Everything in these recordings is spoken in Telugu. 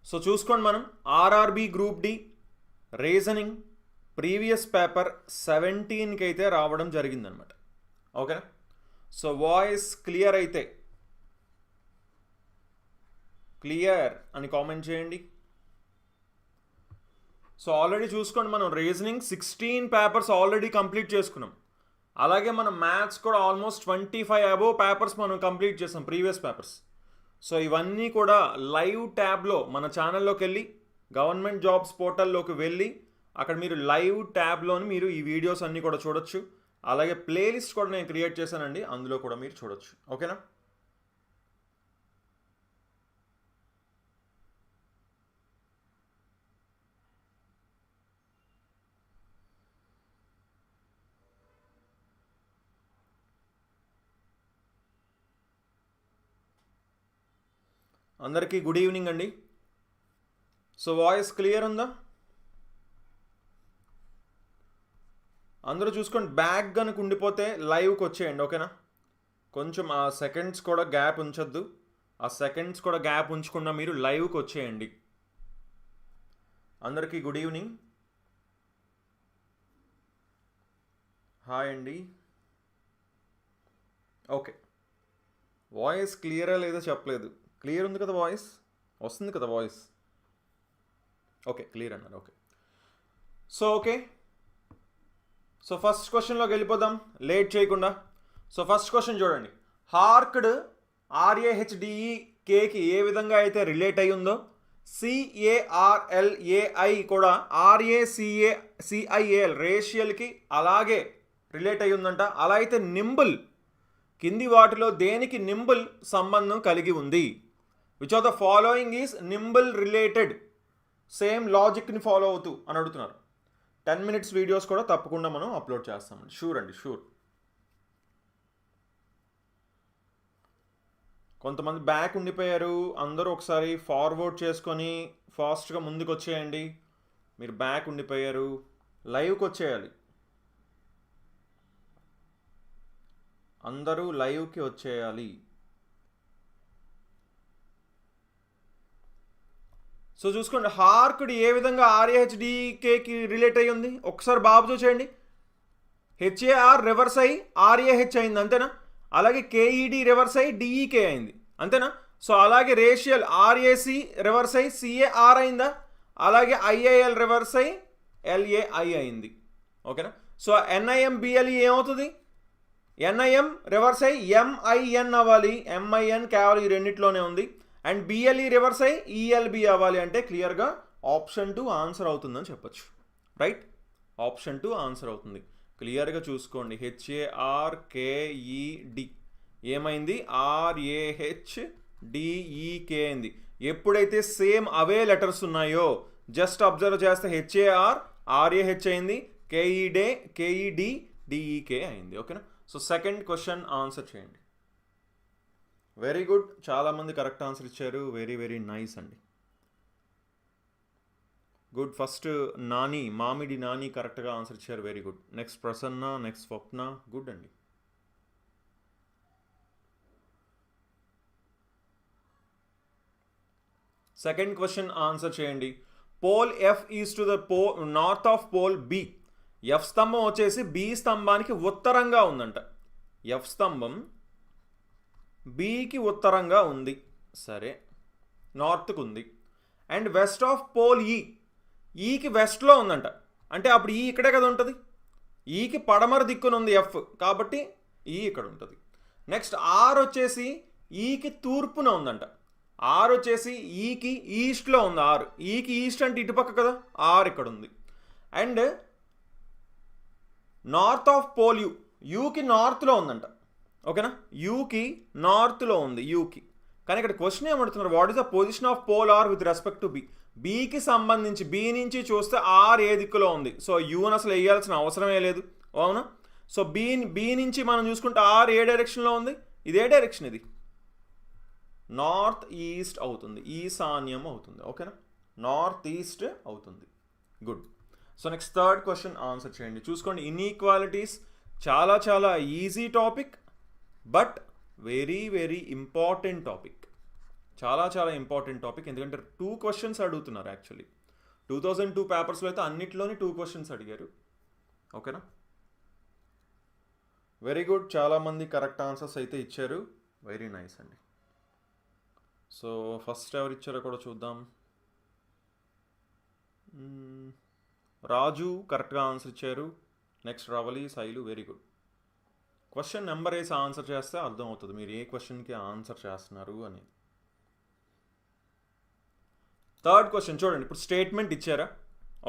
సో చూసుకోండి, మనం RRB group D reasoning previous paper 17కి అయితే రావడం జరిగిందనమాట. ఓకేనా? సో వాయిస్ క్లియర్ అయితే క్లియర్ అని కామెంట్ చేయండి. సో ఆల్రెడీ చూసుకోండి, మనం రీజనింగ్ 16 పేపర్స్ ఆల్రెడీ కంప్లీట్ చేసుకున్నాం. అలాగే మనం మ్యాథ్స్ కూడా ఆల్మోస్ట్ 25 అబోవ్ పేపర్స్ మనం కంప్లీట్ చేసాం, ప్రీవియస్ పేపర్స్. సో ఇవన్నీ కూడా లైవ్ ట్యాబ్లో మన ఛానల్లోకి వెళ్ళి గవర్నమెంట్ జాబ్స్ పోర్టల్లోకి వెళ్ళి అక్కడ మీరు లైవ్ ట్యాబ్లోని మీరు ఈ వీడియోస్ అన్నీ కూడా చూడొచ్చు. అలాగే ప్లేలిస్ట్ కూడా నేను క్రియేట్ చేశానండి, అందులో కూడా మీరు చూడొచ్చు. ఓకేనా? అందరికీ గుడ్ ఈవినింగ్ అండి. సో వాయిస్ క్లియర్ ఉందా? అందరూ చూసుకోండి, బ్యాక్ కనుక ఉండిపోతే లైవ్కి వచ్చేయండి. ఓకేనా? కొంచెం ఆ సెకండ్స్ కూడా గ్యాప్ ఉంచొద్దు, ఆ సెకండ్స్ కూడా గ్యాప్ ఉంచకుండా మీరు లైవ్కి వచ్చేయండి. అందరికీ గుడ్ ఈవినింగ్, హాయ్ అండి. ఓకే, వాయిస్ క్లియరా లేదో చెప్పలేదు. క్లియర్ ఉంది కదా, వాయిస్ వస్తుంది కదా వాయిస్? ఓకే, క్లియర్ అన్నారు. Okay, okay. సో ఫస్ట్ క్వశ్చన్లోకి వెళ్ళిపోదాం లేట్ చేయకుండా. సో ఫస్ట్ క్వశ్చన్ చూడండి, హార్క్డ్ RAHDEKకి ఏ విధంగా అయితే రిలేట్ అయి ఉందో CARLAI కూడా RACIAL రేషియల్కి అలాగే రిలేట్ అయి ఉందంట. అలా అయితే నింబుల్ కింది వాటిలో దేనికి నింబుల్ సంబంధం కలిగి ఉంది? Which of the following is nimble related? Same లాజిక్ని ఫాలో అవుతూ అని అడుగుతున్నారు. 10 minutes వీడియోస్ కూడా తప్పకుండా మనం అప్లోడ్ చేస్తామండి, షూర్ అండి, షూర్. కొంతమంది బ్యాక్ ఉండిపోయారు, అందరూ ఒకసారి ఫార్వర్డ్ చేసుకొని ఫాస్ట్గా ముందుకు వచ్చేయండి. మీరు బ్యాక్ ఉండిపోయారు, లైవ్కి వచ్చేయాలి. అందరూ లైవ్కి వచ్చేయాలి. సో చూసుకోండి, హార్క్డ్ ఏ విధంగా RAHDEKకి రిలేట్ అయ్యి ఉంది ఒకసారి బాబు చూసేయండి. HAR రివర్స్ అయ్యి RAH అయింది, అంతేనా? అలాగే KED రివర్స్ అయ్యి DEK అయింది, అంతేనా? సో అలాగే రేషియల్ RAC రివర్స్ అయ్యి CAR అయిందా? అలాగే IAL రివర్స్ అయ్యి LAI అయింది. ఓకేనా? సో NIM BLE ఏమవుతుంది? NIM రివర్స్ అయ్యి MIN అవ్వాలి, MIN కేవలం ఈ రెండిట్లోనే ఉంది. అండ్ BLE రివర్స్ అయ్యి ELB అవ్వాలి. అంటే క్లియర్గా ఆప్షన్ 2 ఆన్సర్ అవుతుందని చెప్పచ్చు, రైట్? ఆప్షన్ 2 ఆన్సర్ అవుతుంది. క్లియర్గా చూసుకోండి, HARKED ఏమైంది? RAHDEK అయింది. ఎప్పుడైతే సేమ్ అవే లెటర్స్ ఉన్నాయో జస్ట్ అబ్జర్వ్ చేస్తే HAR RAH అయింది, KED DEK అయింది. ఓకేనా? సో సెకండ్ క్వశ్చన్ ఆన్సర్ చేయండి. వెరీ గుడ్, చాలామంది కరెక్ట్ ఆన్సర్ ఇచ్చారు, వెరీ వెరీ నైస్ అండి, గుడ్. ఫస్ట్ నాని, మామిడి నాని కరెక్ట్గా ఆన్సర్ ఇచ్చారు, very good. Next Prasanna, next Swapna, good అండి. సెకండ్ క్వశ్చన్ ఆన్సర్ చేయండి. Pole F is to the north of pole B. F స్తంభం వచ్చేసి B స్తంభానికి ఉత్తరంగా ఉందంట. F స్తంభం Bకి ఉత్తరంగా ఉంది, సరే, నార్త్కు ఉంది. అండ్ వెస్ట్ ఆఫ్ పోల్ ఈకి వెస్ట్లో ఉందంట. అంటే అప్పుడు ఈ ఇక్కడే కదా ఉంటుంది, ఈకి పడమర దిక్కున ఉంది F, కాబట్టి ఈ ఇక్కడ ఉంటుంది. నెక్స్ట్ R వచ్చేసి ఈకి తూర్పున ఉందంట. R వచ్చేసి ఈకి ఈస్ట్లో ఉంది. R ఈకి ఈస్ట్ అంటే ఇటుపక్క కదా, R ఇక్కడ ఉంది. అండ్ నార్త్ ఆఫ్ పోల్ యూకి నార్త్లో ఉందంట. ఓకేనా? యూకి నార్త్లో ఉంది, యూకి. కానీ ఇక్కడ క్వశ్చన్ ఏమడుతున్నారు, what is the position of pole R with respect to B? బీకి సంబంధించి బీ నుంచి చూస్తే ఆర్ ఏ దిక్కులో ఉంది. సో యూని అసలు వేయాల్సిన అవసరమే లేదు, అవునా? సో బీ నుంచి మనం చూసుకుంటే ఆర్ ఏ డైరెక్షన్లో ఉంది, ఇదే డైరెక్షన్, ఇది నార్త్ ఈస్ట్ అవుతుంది, ఈశాన్యం అవుతుంది. ఓకేనా? నార్త్ ఈస్ట్ అవుతుంది, good. So next third question answer చేయండి. చూసుకోండి, ఇన్ఈక్వాలిటీస్ చాలా చాలా easy topic, but very very important topic, చాలా చాలా ఇంపార్టెంట్ టాపిక్, ఎందుకంటే 2 క్వశ్చన్స్ అడుగుతున్నారు యాక్చువల్లీ. 2002 పేపర్స్లో అయితే అన్నిట్లోనే 2 క్వశ్చన్స్ అడిగారు. ఓకేనా, వెరీ గుడ్. చాలామంది కరెక్ట్ ఆన్సర్స్ అయితే ఇచ్చారు, వెరీ నైస్ అండి. సో ఫస్ట్ ఎవరు ఇచ్చారో కూడా చూద్దాం. రాజు కరెక్ట్గా ఆన్సర్ ఇచ్చారు. Next Ravali, Shailu, very good. Question number వేసి ఆన్సర్ చేస్తే అర్థమవుతుంది మీరు ఏ క్వశ్చన్కి ఆన్సర్ చేస్తున్నారు అని. థర్డ్ క్వశ్చన్ చూడండి, ఇప్పుడు స్టేట్మెంట్ ఇచ్చారా,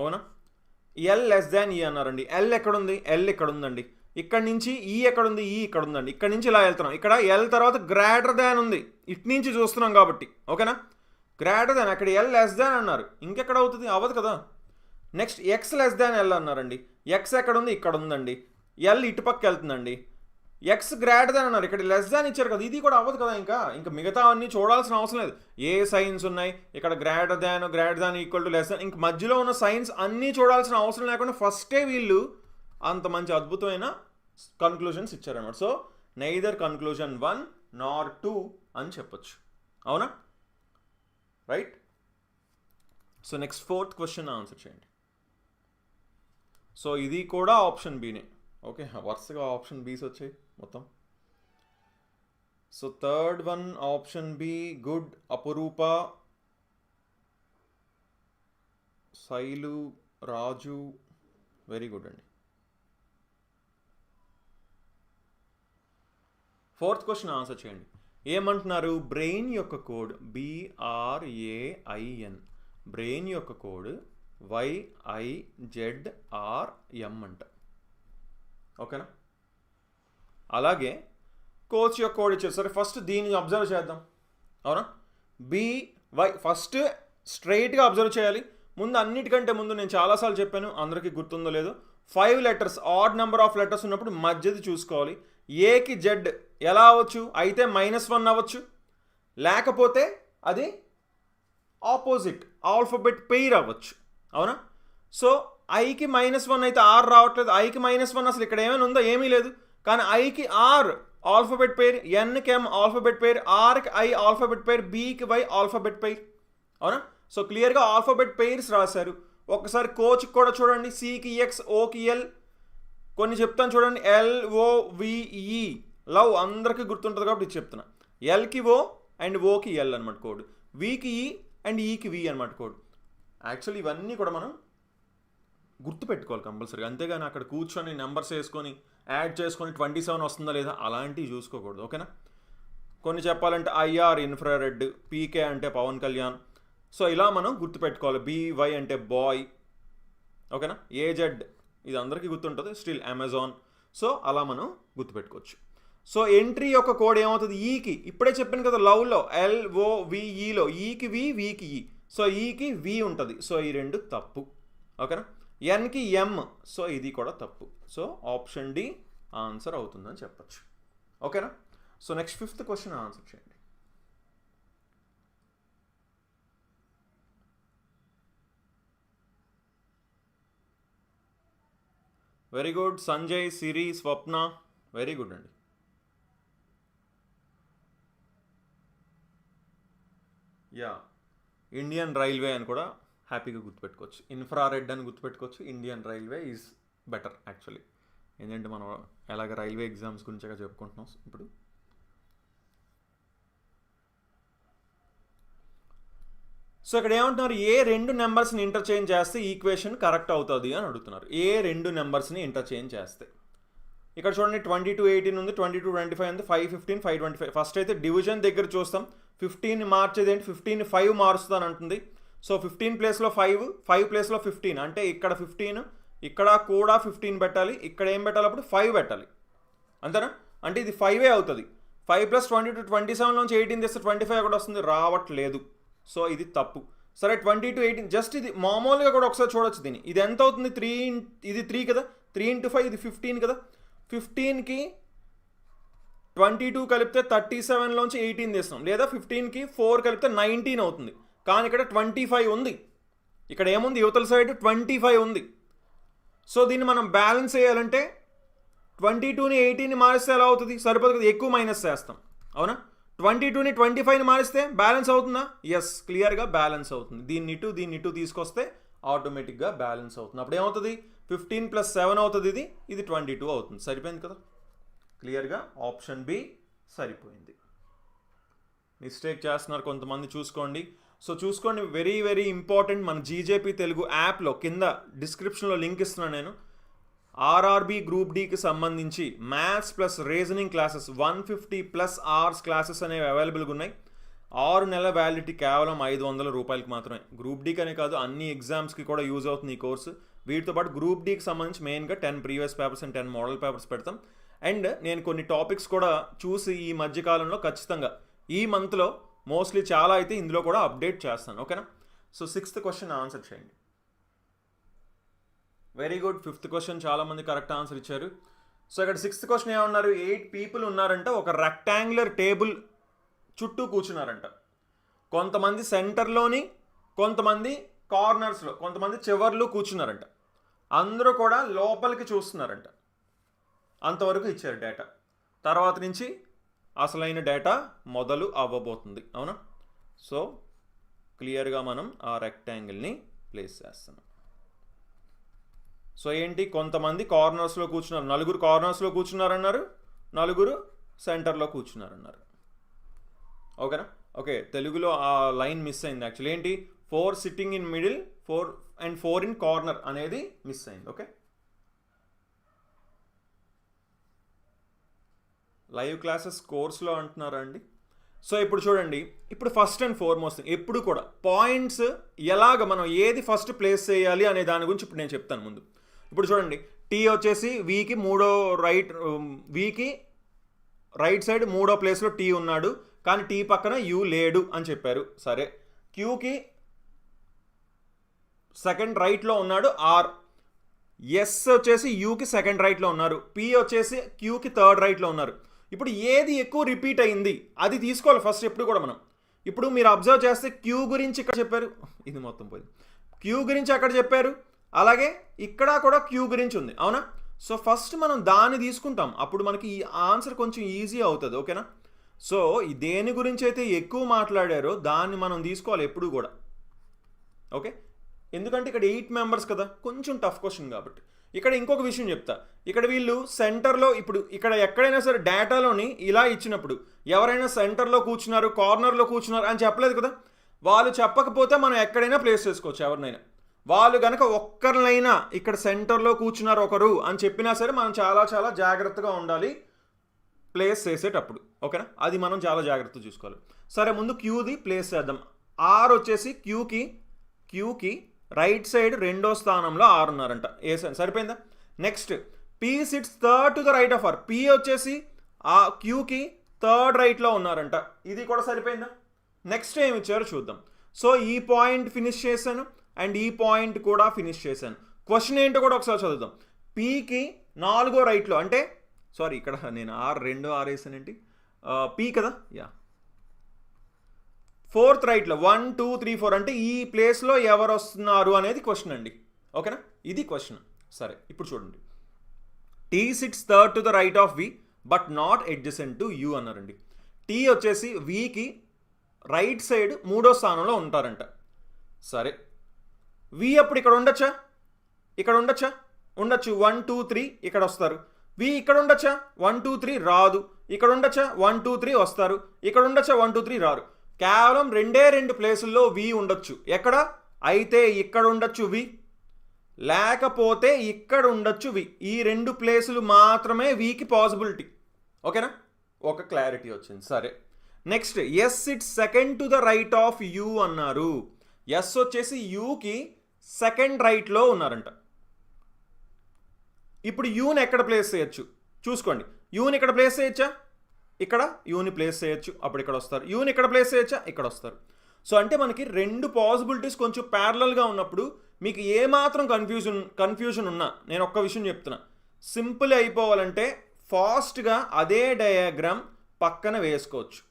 అవునా? ఎల్ లెస్ దాన్ ఈ అన్నారండి. ఎల్ ఎక్కడుంది? ఎల్ ఇక్కడ ఉందండి. ఇక్కడ నుంచి ఈ ఎక్కడుంది? ఈ ఇక్కడ ఉందండి. ఇక్కడ నుంచి ఇలా వెళ్తున్నాం, ఇక్కడ ఎల్ తర్వాత గ్రేటర్ దాన్ ఉంది, ఇటు నుంచి చూస్తున్నాం కాబట్టి. ఓకేనా, గ్రేటర్ దాన్, అక్కడ ఎల్ లెస్ దాన్ అన్నారు, ఇంకెక్కడ అవుతుంది? అవ్వదు కదా. Next X less than L అన్నారండి. ఎక్స్ ఎక్కడ ఉంది? ఇక్కడ ఉందండి. ఎల్ ఇటుపక్క వెళ్తుందండి. ఎక్స్ గ్రేటర్ దాన్ అన్నారు, ఇక్కడ లెస్ దాన్ ఇచ్చారు కదా, ఇది కూడా అవ్వదు కదా. ఇంకా మిగతా అన్నీ చూడాల్సిన అవసరం లేదు. ఏ సైన్స్ ఉన్నాయి ఇక్కడ, greater than equal to less than, ఇంక మధ్యలో ఉన్న సైన్స్ అన్నీ చూడాల్సిన అవసరం లేకుండా ఫస్టే వీళ్ళు అంత మంచి అద్భుతమైన కన్క్లూజన్స్ ఇచ్చారన్నమాట. సో నైదర్ కన్క్లూజన్ 1 nor 2 అని చెప్పొచ్చు, అవునా? Right. So next fourth question answer చేయండి. సో ఇది కూడా ఆప్షన్ బీనే. ఓకే, వరుసగా ఆప్షన్ బీస్ వచ్చాయి మొత్తం. So third one option B, good. Apurupa, Shailu, Raju, very good అండి. ఫోర్త్ క్వశ్చన్ ఆన్సర్ చేయండి. ఏమంటున్నారు? బ్రెయిన్ యొక్క కోడ్ BRAIN, బ్రెయిన్ యొక్క కోడ్ YIZRM అంట. ఓకేనా, అలాగే కోచ్ యొక్క కోడ్ ఇచ్చారు. సరే ఫస్ట్ దీన్ని అబ్జర్వ్ చేద్దాం, అవునా? BY ఫస్ట్ స్ట్రైట్గా అబ్జర్వ్ చేయాలి. ముందు అన్నిటికంటే ముందు నేను చాలాసార్లు చెప్పాను, అందరికీ గుర్తుందో లేదో, 5 letters, odd number of letters ఉన్నప్పుడు మధ్యది చూసుకోవాలి. ఏకి జెడ్ ఎలా అవ్వచ్చు? అయితే -1 అవ్వచ్చు, లేకపోతే అది ఆపోజిట్ ఆల్ఫాబెట్ పెయిర్ అవ్వచ్చు, అవునా? సో ఐకి -1 అయితే R రావట్లేదు, ఐకి -1 అసలు ఇక్కడ ఏమైనా ఉందో? ఏమీ లేదు. కానీ ఐకి R ఆల్ఫాబెట్ పెయిర్, Nకి M ఆల్ఫాబెట్ పెయిర్, Rకి I ఆల్ఫాబెట్ పెయిర్, Bకి Y ఆల్ఫాబెట్ పెయిర్, అవునా? సో క్లియర్గా ఆల్ఫాబెట్ పెయిర్స్ రాశారు. ఒకసారి కోచ్కి కూడా చూడండి, Cకి X, Oకి L, కొన్ని చెప్తాను చూడండి, LOVE, లవ్ అందరికీ గుర్తుంటుంది కాబట్టి ఇది చెప్తున్నా. Lకి O అండ్ Oకి L అనమాట కోడ్, Vకి E అండ్ Eకి V అనమాట కోడ్. యాక్చువల్లీ ఇవన్నీ కూడా మనం గుర్తుపెట్టుకోవాలి కంపల్సరీగా, అంతేగాని అక్కడ కూర్చొని నెంబర్స్ వేసుకొని యాడ్ చేసుకొని 27 వస్తుందా లేదా అలాంటివి చూసుకోకూడదు. ఓకేనా, కొన్ని చెప్పాలంటే IR ఇన్ఫ్రారెడ్, PK అంటే పవన్ కళ్యాణ్. సో ఇలా మనం గుర్తుపెట్టుకోవాలి. BY అంటే బాయ్, ఓకేనా? AZ ఇది అందరికీ గుర్తుంటుంది, స్టిల్ అమెజాన్. సో అలా మనం గుర్తుపెట్టుకోవచ్చు. సో ఎంట్రీ యొక్క కోడ్ ఏమవుతుంది? ఈకి, ఇప్పుడే చెప్పాను కదా లవ్లో LOVEలో ఈకి V, Vకి E. సో ఈకి V ఉంటుంది, సో ఈ రెండు తప్పు. ఓకేనా, Nకి M, సో ఇది కూడా తప్పు. సో ఆప్షన్ డి ఆన్సర్ అవుతుందని చెప్పచ్చు. ఓకేనా, so next fifth question answer చేయండి. Very good. Sanjay, Siri, Swapna, very good అండి. యా, ఇండియన్ రైల్వే అని కూడా హ్యాపీగా గుర్తుపెట్టుకోవచ్చు. ఇన్ఫ్రారెడ్ అని గుర్తుపెట్టుకోవచ్చు. Indian Railway is better actually, ఎందుకంటే మనం ఎలాగ రైల్వే ఎగ్జామ్స్ గురించిగా చెప్పుకుంటున్నాం ఇప్పుడు. సో ఇక్కడ ఏమంటున్నారు? ఏ రెండు నెంబర్స్ని ఇంటర్చేంజ్ చేస్తే ఈక్వేషన్ కరెక్ట్ అవుతుంది అని అడుగుతున్నారు. ఏ రెండు నెంబర్స్ని ఇంటర్చేంజ్ చేస్తే, ఇక్కడ చూడండి 2218 ఉంది, 2225 ఉంది, 515, 525. ఫస్ట్ అయితే డివిజన్ దగ్గర చూస్తాం. 15 మార్చేది ఏంటి? 15 5 మారుస్తాను అంటుంది. సో 15 ప్లేస్లో 5, 5 ప్లేస్లో 15, అంటే ఇక్కడ 15, ఇక్కడ కూడా 15 పెట్టాలి, ఇక్కడ ఏం పెట్టాలి? అప్పుడు 5 పెట్టాలి, అంతేనా? అంటే ఇది 5 అవుతుంది. 5 + 22 27లోంచి 18 తెస్తే 25 కూడా వస్తుంది, రావట్లేదు. సో ఇది తప్పు. సరే 2218 జస్ట్ ఇది మామూలుగా కూడా ఒకసారి చూడొచ్చు దీన్ని. ఇది ఎంత అవుతుంది? 3, ఇది 3 కదా, 3 × 5 ఇది 15 కదా. 15కి 22 కలిపితే 37లోంచి 18 తీస్తాం, లేదా 15కి 4 కలిపితే 19 అవుతుంది. కానీ ఇక్కడ 25 ఉంది, ఇక్కడ ఏముంది? యువతల సైడ్ 25 ఉంది. సో దీన్ని మనం బ్యాలెన్స్ చేయాలంటే 22ని 18ని మారిస్తే ఎలా అవుతుంది? సరిపోదు కదా, ఎక్కువ మైనస్ చేస్తాం, అవునా? 22ని 25ని మారిస్తే బ్యాలెన్స్ అవుతుందా? ఎస్, క్లియర్గా బ్యాలెన్స్ అవుతుంది. దీన్ని ఇటు తీసుకొస్తే ఆటోమేటిక్గా బ్యాలెన్స్ అవుతుంది. అప్పుడు ఏమవుతుంది? 15 + 7 అవుతుంది, ఇది 22 అవుతుంది. సరిపోయింది కదా? క్లియర్గా ఆప్షన్ బి సరిపోయింది. మిస్టేక్ చేస్తున్నారు కొంతమంది, చూసుకోండి. సో చూసుకోండి, వెరీ వెరీ ఇంపార్టెంట్. మన జీజేపీ తెలుగు యాప్లో కింద డిస్క్రిప్షన్లో లింక్ ఇస్తున్నాను నేను. ఆర్ఆర్బి గ్రూప్ డికి సంబంధించి maths plus reasoning classes 150+ hours classes అనేవి అవైలబుల్గా ఉన్నాయి. 6 నెలల వ్యాలిడిటీ కేవలం 500 రూపాయలకి మాత్రమే. గ్రూప్ డీకి అనే కాదు, అన్ని ఎగ్జామ్స్కి కూడా యూజ్ అవుతుంది ఈ కోర్సు. వీటితో పాటు గ్రూప్ డీకి సంబంధించి మెయిన్గా 10 previous papers and 10 model papers పెడతాం. అండ్ నేను కొన్ని టాపిక్స్ కూడా చూసి ఈ మధ్యకాలంలో ఖచ్చితంగా ఈ మంత్లో మోస్ట్లీ చాలా అయితే ఇందులో కూడా అప్డేట్ చేస్తాను. ఓకేనా? సో 6th క్వశ్చన్ ఆన్సర్ చేయండి. Very good. 5th క్వశ్చన్ చాలామంది కరెక్ట్ ఆన్సర్ ఇచ్చారు. సో ఇక్కడ 6th క్వశ్చన్ ఏమన్నారు? 8 పీపుల్ ఉన్నారంట, ఒక రెక్టాంగులర్ టేబుల్ చుట్టూ కూర్చున్నారంట. కొంతమంది సెంటర్లోని, కొంతమంది కార్నర్స్లో, కొంతమంది చివర్లు కూర్చున్నారంట. అందరూ కూడా లోపలికి చూస్తున్నారంట. అంతవరకు ఇచ్చారు డేటా. తర్వాత నుంచి అసలైన డేటా మొదలు అవ్వబోతుంది. అవునా? సో క్లియర్గా మనం ఆ రెక్టాంగిల్ని ప్లేస్ చేస్తున్నాం. సో ఏంటి? కొంతమంది కార్నర్స్లో కూర్చున్నారు, 4 కార్నర్స్లో కూర్చున్నారన్నారు, 4 సెంటర్లో కూర్చున్నారన్నారు. ఓకేనా? ఓకే, తెలుగులో ఆ లైన్ మిస్ అయింది యాక్చువల్లీ. ఏంటి? 4 sitting in middle, 4 in corner అనేది మిస్ అయింది. ఓకే, లైవ్ క్లాసెస్ కోర్స్లో అంటున్నారా అండి? సో ఇప్పుడు చూడండి, ఇప్పుడు ఫస్ట్ అండ్ ఫార్మోస్ట్ ఎప్పుడు కూడా పాయింట్స్ ఎలాగ మనం ఏది ఫస్ట్ ప్లేస్ చేయాలి అనే దాని గురించి ఇప్పుడు నేను చెప్తాను ముందు. ఇప్పుడు చూడండి, టీ వచ్చేసి వీకి రైట్ సైడ్ 3వ ప్లేస్లో టీ ఉన్నాడు, కానీ టీ పక్కన యూ లేడు అని చెప్పారు. సరే, క్యూకి సెకండ్ రైట్లో ఉన్నాడు ఆర్. ఎస్ వచ్చేసి యూకి సెకండ్ రైట్లో ఉన్నారు, పి వచ్చేసి క్యూకి థర్డ్ రైట్లో ఉన్నారు. ఇప్పుడు ఏది ఎక్కువ రిపీట్ అయింది అది తీసుకోవాలి ఫస్ట్ ఎప్పుడు కూడా మనం. ఇప్పుడు మీరు అబ్జర్వ్ చేస్తే క్యూ గురించి ఇక్కడ చెప్పారు, ఇది మొత్తం పోయింది. క్యూ గురించి అక్కడ చెప్పారు, అలాగే ఇక్కడ కూడా క్యూ గురించి ఉంది. అవునా? సో ఫస్ట్ మనం దాన్ని తీసుకుంటాం, అప్పుడు మనకి ఈ ఆన్సర్ కొంచెం ఈజీ అవుతుంది. ఓకేనా? సో దేని గురించి అయితే ఎక్కువ మాట్లాడారో దాన్ని మనం తీసుకోవాలి ఎప్పుడు కూడా. ఓకే, ఎందుకంటే ఇక్కడ 8 మెంబర్స్ కదా, కొంచెం టఫ్ క్వశ్చన్ కాబట్టి. ఇక్కడ ఇంకొక విషయం చెప్తా. ఇక్కడ వీళ్ళు సెంటర్లో, ఇప్పుడు ఇక్కడ ఎక్కడైనా సరే డేటాలోని ఇలా ఇచ్చినప్పుడు ఎవరైనా సెంటర్లో కూర్చున్నారు, కార్నర్లో కూర్చున్నారు అని చెప్పలేదు కదా. వాళ్ళు చెప్పకపోతే మనం ఎక్కడైనా ప్లేస్ చేసుకోవచ్చు ఎవరినైనా. వాళ్ళు కనుక ఒక్కరినైనా ఇక్కడ సెంటర్లో కూర్చున్నారు ఒకరు అని చెప్పినా సరే మనం చాలా చాలా జాగ్రత్తగా ఉండాలి ప్లేస్ చేసేటప్పుడు. ఓకేనా? అది మనం చాలా జాగ్రత్తగా చూసుకోవాలి. సరే, ముందు క్యూది ప్లేస్ చేద్దాం. ఆర్ వచ్చేసి క్యూకి రైట్ సైడ్ 2వ స్థానంలో ఆర్ ఉన్నారంట. సరిపోయిందా? Next, P sits third to the right of R. P వచ్చేసి ఆ క్యూకి థర్డ్ రైట్లో ఉన్నారంట. ఇది కూడా సరిపోయిందా? నెక్స్ట్ ఏమి ఇచ్చారో చూద్దాం. సో ఈ పాయింట్ ఫినిష్ చేశాను అండ్ ఈ పాయింట్ కూడా ఫినిష్ చేశాను. క్వశ్చన్ ఏంటో కూడా ఒకసారి చదువుదాం. పీకి 4వ రైట్లో, అంటే సారీ ఇక్కడ నేను ఆర్ వేసానేంటి, పీ కదా, యా, 4th రైట్లో 1 2 3 4 అంటే ఈ ప్లేస్లో ఎవరు వస్తున్నారు అనేది క్వశ్చన్ అండి. ఓకేనా? ఇది క్వశ్చన్. సరే, ఇప్పుడు చూడండి, T sits third to the right of V but not adjacent to you అన్నారండి. టీ వచ్చేసి వికి రైట్ సైడ్ 3వ స్థానంలో ఉంటారంట. సరే, వి అప్పుడు ఇక్కడ ఉండొచ్చా? ఉండొచ్చు. 1 2 3 ఇక్కడ వస్తారు. వి ఇక్కడ ఉండొచ్చా? 1 2 3 రాదు. ఇక్కడ ఉండొచ్చా? 1 2 3 వస్తారు. ఇక్కడ ఉండొచ్చా? 1 2 3 రారు. కేవలం 2 ప్లేసుల్లో వి ఉండొచ్చు. ఎక్కడ? అయితే ఇక్కడ ఉండొచ్చు వి, లేకపోతే ఇక్కడ ఉండొచ్చు వి. ఈ 2 ప్లేసులు మాత్రమే వికి పాసిబిలిటీ. ఓకేనా? ఒక క్లారిటీ వచ్చింది. సరే, next, S it's second to the right of U అన్నారు. ఎస్ వచ్చేసి యూకి సెకండ్ రైట్లో ఉన్నారంట. ఇప్పుడు యూని ఎక్కడ ప్లేస్ చేయొచ్చు చూసుకోండి. యూని ఇక్కడ ప్లేస్ చేయొచ్చా? ఇక్కడ యూని ప్లేస్ చేయొచ్చు, అప్పుడు ఇక్కడ వస్తారు. యూని ఇక్కడ ప్లేస్ చేయొచ్చా? ఇక్కడ వస్తారు. సో అంటే మనకి 2 పాసిబిలిటీస్ కొంచెం ప్యారలల్గా ఉన్నప్పుడు మీకు ఏమాత్రం కన్ఫ్యూజన్ ఉన్నా నేను ఒక్క విషయం చెప్తున్నా, సింపుల్ అయిపోవాలంటే ఫాస్ట్గా అదే డయాగ్రామ్ పక్కన వేసుకోవచ్చు.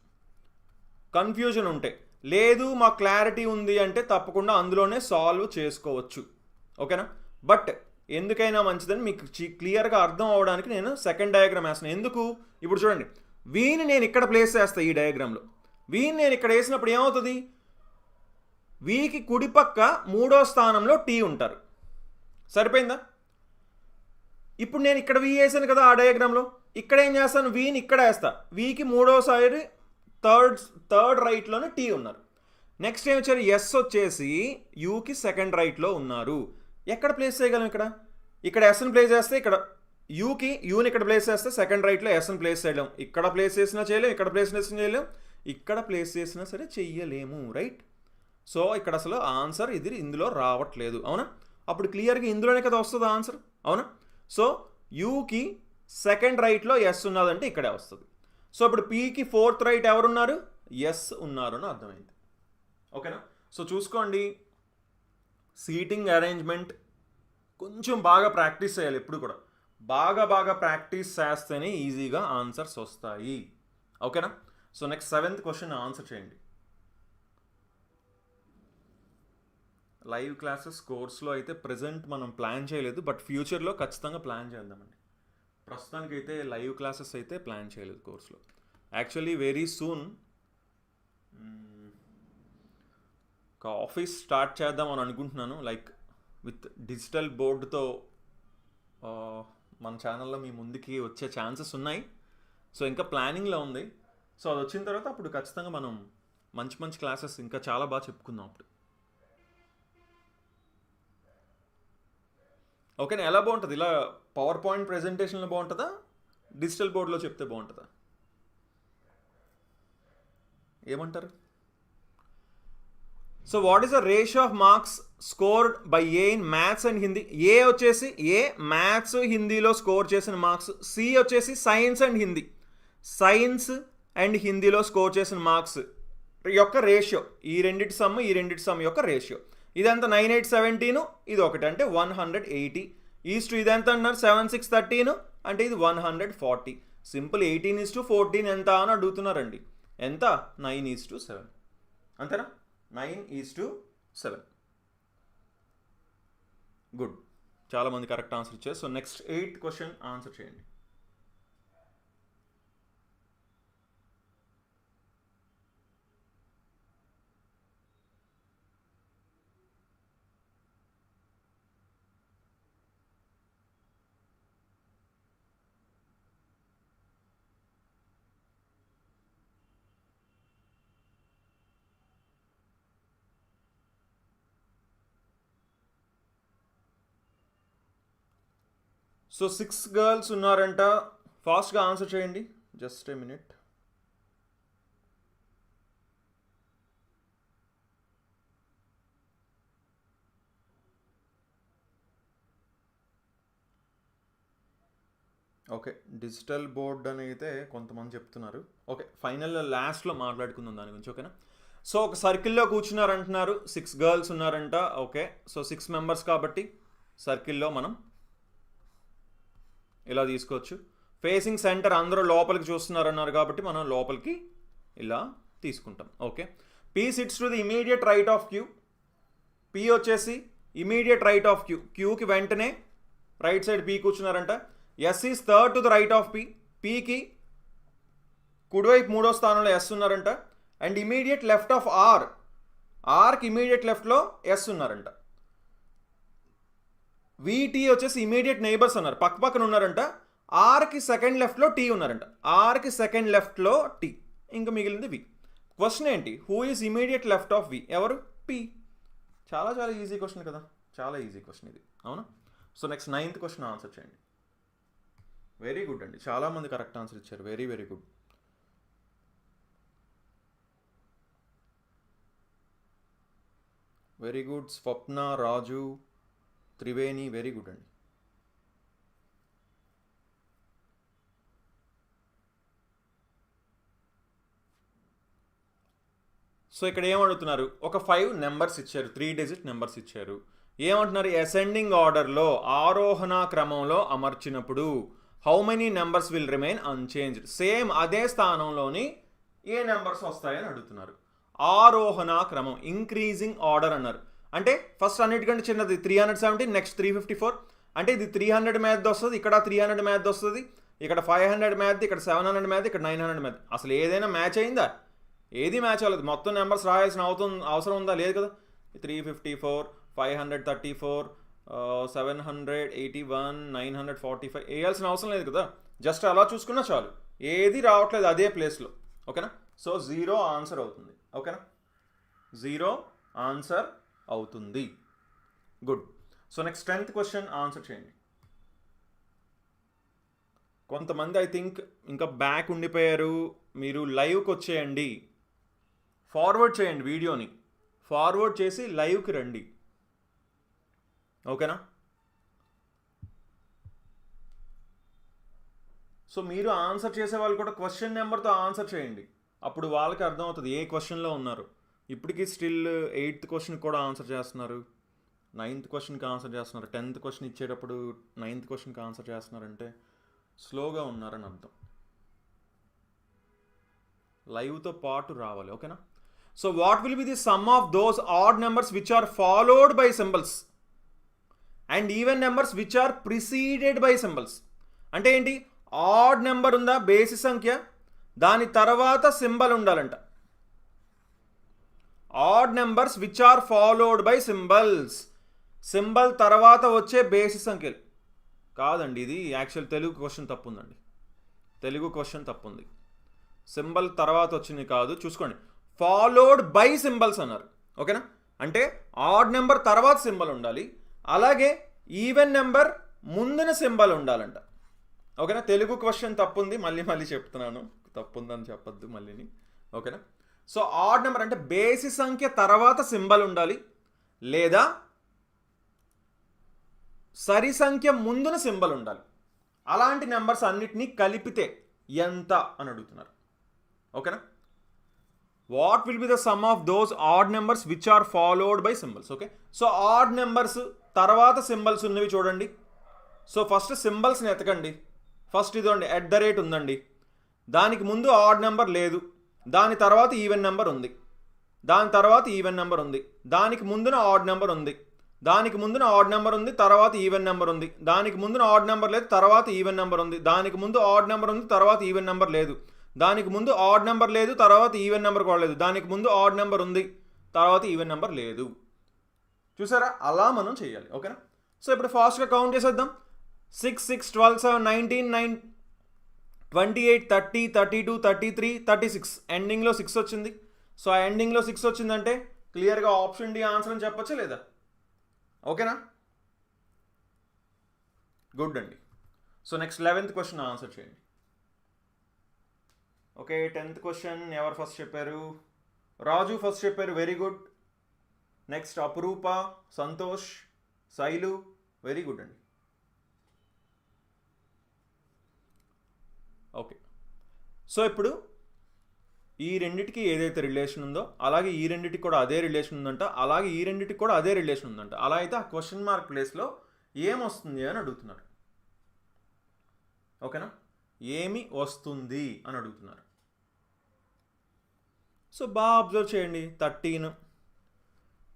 కన్ఫ్యూజన్ ఉంటే లేదు, మా క్లారిటీ ఉంది అంటే తప్పకుండా అందులోనే సాల్వ్ చేసుకోవచ్చు. ఓకేనా? బట్ ఎందుకైనా మంచిదని మీకు క్లియర్గా అర్థం అవ్వడానికి నేను సెకండ్ డయాగ్రామ్ వేస్తున్నాను. ఎందుకు? ఇప్పుడు చూడండి, వీని నేను ఇక్కడ ప్లేస్ చేస్తాను ఈ డయాగ్రామ్లో. వీని నేను ఇక్కడ వేసినప్పుడు ఏమవుతుంది, వీకి కుడిపక్క 3వ స్థానంలో టీ ఉంటారు. సరిపోయిందా? ఇప్పుడు నేను ఇక్కడ వీ వేసాను కదా ఆ డయాగ్రామ్లో, ఇక్కడ ఏం చేస్తాను, వీని ఇక్కడ వేస్తా. వీకి 3వ సైడ్ థర్డ్ రైట్లోనే టీ ఉన్నారు. నెక్స్ట్ ఏం వచ్చారు, ఎస్ వచ్చేసి యూకి సెకండ్ రైట్లో ఉన్నారు. ఎక్కడ ప్లేస్ చేయగలం, ఇక్కడ ఎస్ని ప్లేస్ చేస్తే ఇక్కడ యూని ఇక్కడ ప్లేస్ చేస్తే సెకండ్ రైట్లో ఎస్ని ప్లేస్ చేయలేం. ఇక్కడ ప్లేస్ చేసినా చేయలేం, ఇక్కడ ప్లేస్ చేసినా చేయలేం, ఇక్కడ ప్లేస్ చేసినా సరే చెయ్యలేము. రైట్? సో ఇక్కడ అసలు ఆన్సర్ ఇది ఇందులో రావట్లేదు. అవునా? అప్పుడు క్లియర్గా ఇందులోనే కదా వస్తుంది ఆన్సర్. అవునా? సో యూకి సెకండ్ రైట్లో ఎస్ ఉన్నదంటే ఇక్కడే వస్తుంది. సో ఇప్పుడు పీకి 4th రైట్ ఎవరున్నారు, ఎస్ ఉన్నారు అని అర్థమైంది. ఓకేనా? సో చూసుకోండి, సీటింగ్ అరేంజ్మెంట్ కొంచెం బాగా ప్రాక్టీస్ చేయాలి. ఎప్పుడు కూడా బాగా ప్రాక్టీస్ చేస్తేనే ఈజీగా ఆన్సర్స్ వస్తాయి. ఓకేనా? So next 7th question answer చేయండి. లైవ్ క్లాసెస్ కోర్స్లో అయితే ప్రజెంట్ మనం ప్లాన్ చేయలేదు, బట్ ఫ్యూచర్లో ఖచ్చితంగా ప్లాన్ చేద్దామండి. ప్రస్తుతానికి అయితే లైవ్ క్లాసెస్ అయితే ప్లాన్ చేయలేదు కోర్స్లో. యాక్చువల్లీ వెరీ సూన్ ఒక ఆఫీస్ స్టార్ట్ చేద్దాం అని అనుకుంటున్నాను, లైక్ విత్ డిజిటల్ బోర్డుతో మన ఛానల్లో మీ ముందుకి వచ్చే ఛాన్సెస్ ఉన్నాయి. సో ఇంకా ప్లానింగ్లో ఉంది. సో అది వచ్చిన తర్వాత అప్పుడు ఖచ్చితంగా మనం మంచి క్లాసెస్ ఇంకా చాలా బాగా చెప్పుకుందాం అప్పుడు. ఓకేనా? ఎలా బాగుంటుంది, ఇలా పవర్ పాయింట్ ప్రెజెంటేషన్లో బాగుంటుందా, డిజిటల్ బోర్డులో చెప్తే బాగుంటుందా, ఏమంటారు? So what is the ratio of marks scored by A in maths and Hindi? A వచ్చేసి మ్యాథ్స్ హిందీలో స్కోర్ చేసిన మార్క్స్, సి వచ్చేసి సైన్స్ అండ్ హిందీలో స్కోర్ చేసిన మార్క్స్ యొక్క రేషియో. ఈ రెండిటి సమ్ యొక్క రేషియో. ఇదంతా 9817, ఇది ఒకటి అంటే 180. ఈస్ట్ ఇదంతా అన్నారు 7613 అంటే ఇది 140. సింపుల్ 18:14 ఎంత అని అడుగుతున్నారండి. ఎంత? 9:7. అంతేనా? 9:7. గుడ్, చాలామంది కరెక్ట్ ఆన్సర్ ఇచ్చారు. So next 8th question answer చేయండి. సో 6 గర్ల్స్ ఉన్నారంట. ఫాస్ట్గా ఆన్సర్ చేయండి. Just a minute. Okay, digital board అని అయితే కొంతమంది చెప్తున్నారు. ఓకే, ఫైనల్ లాస్ట్లో మాట్లాడుకుందాం దాని గురించి. ఓకేనా? సో ఒక సర్కిల్లో కూర్చున్నారంటున్నారు, 6 గర్ల్స్ ఉన్నారంట. ఓకే, సో 6 మెంబర్స్ కాబట్టి సర్కిల్లో మనం ఇలా తీసుకోవచ్చు. ఫేసింగ్ సెంటర్ అందరూ లోపలికి చూస్తున్నారన్నారు కాబట్టి మనం లోపలికి ఇలా తీసుకుంటాం. Okay, P sits to the immediate right of Q. P వచ్చేసి ఇమీడియట్ రైట్ ఆఫ్ క్యూ, క్యూకి వెంటనే రైట్ సైడ్ పీ కూర్చున్నారంట. S is third to the right of P, పీకి కుడివైపు 3వ స్థానంలో ఎస్ ఉన్నారంట. And immediate left of R, ఆర్కి ఇమీడియట్ లెఫ్ట్లో ఎస్ ఉన్నారంట. వీటీ వచ్చేసి ఇమీడియట్ నైబర్స్ అన్నారు, పక్కన ఉన్నారంట. ఆర్కి సెకండ్ లెఫ్ట్లో టీ ఉన్నారంట, ఆర్కి సెకండ్ లెఫ్ట్లో టీ, ఇంకా మిగిలింది వి. క్వశ్చన్ ఏంటి? Who is immediate left of V? ఎవరు? పీ. చాలా ఈజీ క్వశ్చన్ కదా, చాలా ఈజీ క్వశ్చన్ ఇది. అవునా? So next 9th question answer చేయండి. వెరీ గుడ్ అండి, చాలామంది కరెక్ట్ ఆన్సర్ ఇచ్చారు. Very good. Very good. Swapna, Raju, Triveni, very good అండి. సో ఇక్కడ ఏమడుగుతున్నారు? ఒక 5 నెంబర్స్ ఇచ్చారు, 3 డిజిట్ నెంబర్స్ ఇచ్చారు. ఏమంటున్నారు? అసెండింగ్ ఆర్డర్లో, ఆరోహణ క్రమంలో అమర్చినప్పుడు how many numbers will remain unchanged? Same అదే స్థానంలోని ఏ నెంబర్స్ వస్తాయని అడుగుతున్నారు. ఆరోహణ క్రమం, ఇంక్రీజింగ్ ఆర్డర్ అన్నారు. అంటే ఫస్ట్ అన్నిటికంటే చిన్నది 317, నెక్స్ట్ 354. అంటే ఇది 300 మ్యాథ్ వస్తుంది, ఇక్కడ 300 మ్యాథ్ వస్తుంది. ఇక్కడ 500 మ్యాథ్, ఇక్కడ 700 మ్యాథ్, ఇక్కడ 900 మ్యాథ్. అసలు ఏదైనా మ్యాచ్ అయిందా? ఏది మ్యాచ్ అవ్వలేదు. మొత్తం నెంబర్స్ రాయాల్సిన అవసరం ఉందా? లేదు కదా. 354, 534, 781, 945 వేయాల్సిన అవసరం లేదు కదా. జస్ట్ అలా చూసుకున్నా చాలు. ఏది రావట్లేదు అదే ప్లేస్లో. ఓకేనా. సో 0 ఆన్సర్ అవుతుంది. ఓకేనా, 0 ఆన్సర్ అవుతుంది. Good. So next 10th question answer చేయండి. కొంతమంది ఐ థింక్ ఇంకా బ్యాక్ ఉండిపోయారు. మీరు లైవ్కి వచ్చేయండి, ఫార్వర్డ్ చేయండి వీడియోని, ఫార్వర్డ్ చేసి లైవ్కి రండి. ఓకేనా. సో మీరు ఆన్సర్ చేసే వాళ్ళు కూడా క్వశ్చన్ నెంబర్తో ఆన్సర్ చేయండి. అప్పుడు వాళ్ళకి అర్థమవుతుంది ఏ క్వశ్చన్లో ఉన్నారు. ఇప్పటికీ స్టిల్ 8th క్వశ్చన్కి కూడా ఆన్సర్ చేస్తున్నారు, 9th క్వశ్చన్కి ఆన్సర్ చేస్తున్నారు, 10th క్వశ్చన్ ఇచ్చేటప్పుడు 9th క్వశ్చన్కి ఆన్సర్ చేస్తున్నారంటే స్లోగా ఉన్నారని అర్థం. లైవ్తో పాటు రావాలి. ఓకేనా. So what will be the sum of those odd numbers which are followed by symbols and even numbers which are preceded by symbols? అంటే ఏంటి? ఆడ్ నెంబర్ ఉందా, బేసి సంఖ్య, దాని తర్వాత సింబల్ ఉండాలంట. Odd numbers which are followed by symbols, symbol తర్వాత వచ్చే బేసి సంఖ్యలు కాదండి. ఇది యాక్చువల్ తెలుగు క్వశ్చన్ తప్పు ఉందండి. తెలుగు క్వశ్చన్ తప్పు ఉంది. సింబల్ తర్వాత వచ్చింది కాదు, చూసుకోండి. ఫాలోడ్ బై సింబల్స్ అన్నారు. ఓకేనా. అంటే ఆడ్ నెంబర్ తర్వాత సింబల్ ఉండాలి, అలాగే ఈవెన్ నెంబర్ ముందున సింబల్ ఉండాలంట. ఓకేనా. తెలుగు క్వశ్చన్ తప్పుంది, మళ్ళీ చెప్తున్నాను, తప్పుందని చెప్పొద్దు మళ్ళీని. ఓకేనా. సో ఆడ్ నెంబర్ అంటే బేసి సంఖ్య తర్వాత సింబల్ ఉండాలి, లేదా సరి సంఖ్య ముందున సింబల్ ఉండాలి. అలాంటి నెంబర్స్ అన్నిటినీ కలిపితే ఎంత అని అడుగుతున్నారు. ఓకేనా. What will be the sum of those odd numbers which are followed by symbols? Okay. So odd numbers తర్వాత సింబల్స్ ఉన్నవి చూడండి. సో ఫస్ట్ సింబల్స్ని ఎతకండి. ఫస్ట్ ఇదండి @ ఉందండి, దానికి ముందు ఆడ్ నెంబర్ లేదు, దాని తర్వాత ఈవెన్ నెంబర్ ఉంది, దాని తర్వాత ఈవెన్ నెంబర్ ఉంది, దానికి ముందున ఆడ్ నెంబర్ ఉంది, దానికి ముందున ఆడ్ నెంబర్ ఉంది, తర్వాత ఈవెన్ నెంబర్ ఉంది, దానికి ముందున ఆడ్ నెంబర్ లేదు, తర్వాత ఈవెన్ నెంబర్ ఉంది, దానికి ముందు ఆడ్ నెంబర్ ఉంది, తర్వాత ఈవెన్ నెంబర్ లేదు, దానికి ముందు ఆడ్ నెంబర్ లేదు, తర్వాత ఈవెన్ నెంబర్ కూడా లేదు, దానికి ముందు ఆడ్ నెంబర్ ఉంది, తర్వాత ఈవెన్ నెంబర్ లేదు. చూసారా, అలా మనం చేయాలి. ఓకేనా. సో ఇప్పుడు ఫాస్ట్గా కౌంట్ చేసేద్దాం. 6, 6, 12, 7, 19, 9, 28, 30, 32, 33, 36. ఎండింగ్లో 6 వచ్చింది. సో ఆ ఎండింగ్లో 6 వచ్చిందంటే క్లియర్గా ఆప్షన్ డి ఆన్సర్ అని చెప్పచ్చా లేదా? ఓకేనా. గుడ్ అండి. So next 11th question answer చేయండి. ఓకే, 10th క్వశ్చన్ ఎవరు ఫస్ట్ చెప్పారు? రాజు ఫస్ట్ చెప్పారు, వెరీ గుడ్. నెక్స్ట్ అపురూప, సంతోష్, శైలు, వెరీ గుడ్ అండి. ఓకే. సో ఇప్పుడు ఈ రెండిటికి ఏదైతే రిలేషన్ ఉందో అలాగే ఈ రెండిటికి కూడా అదే రిలేషన్ ఉందంట, అలాగే ఈ రెండిటికి కూడా అదే రిలేషన్ ఉందంట. అలా అయితే ఆ క్వశ్చన్ మార్క్ ప్లేస్లో ఏమొస్తుంది అని అడుగుతున్నారు. ఓకేనా. ఏమి వస్తుంది అని అడుగుతున్నారు. సో బాగా అబ్జర్వ్ చేయండి.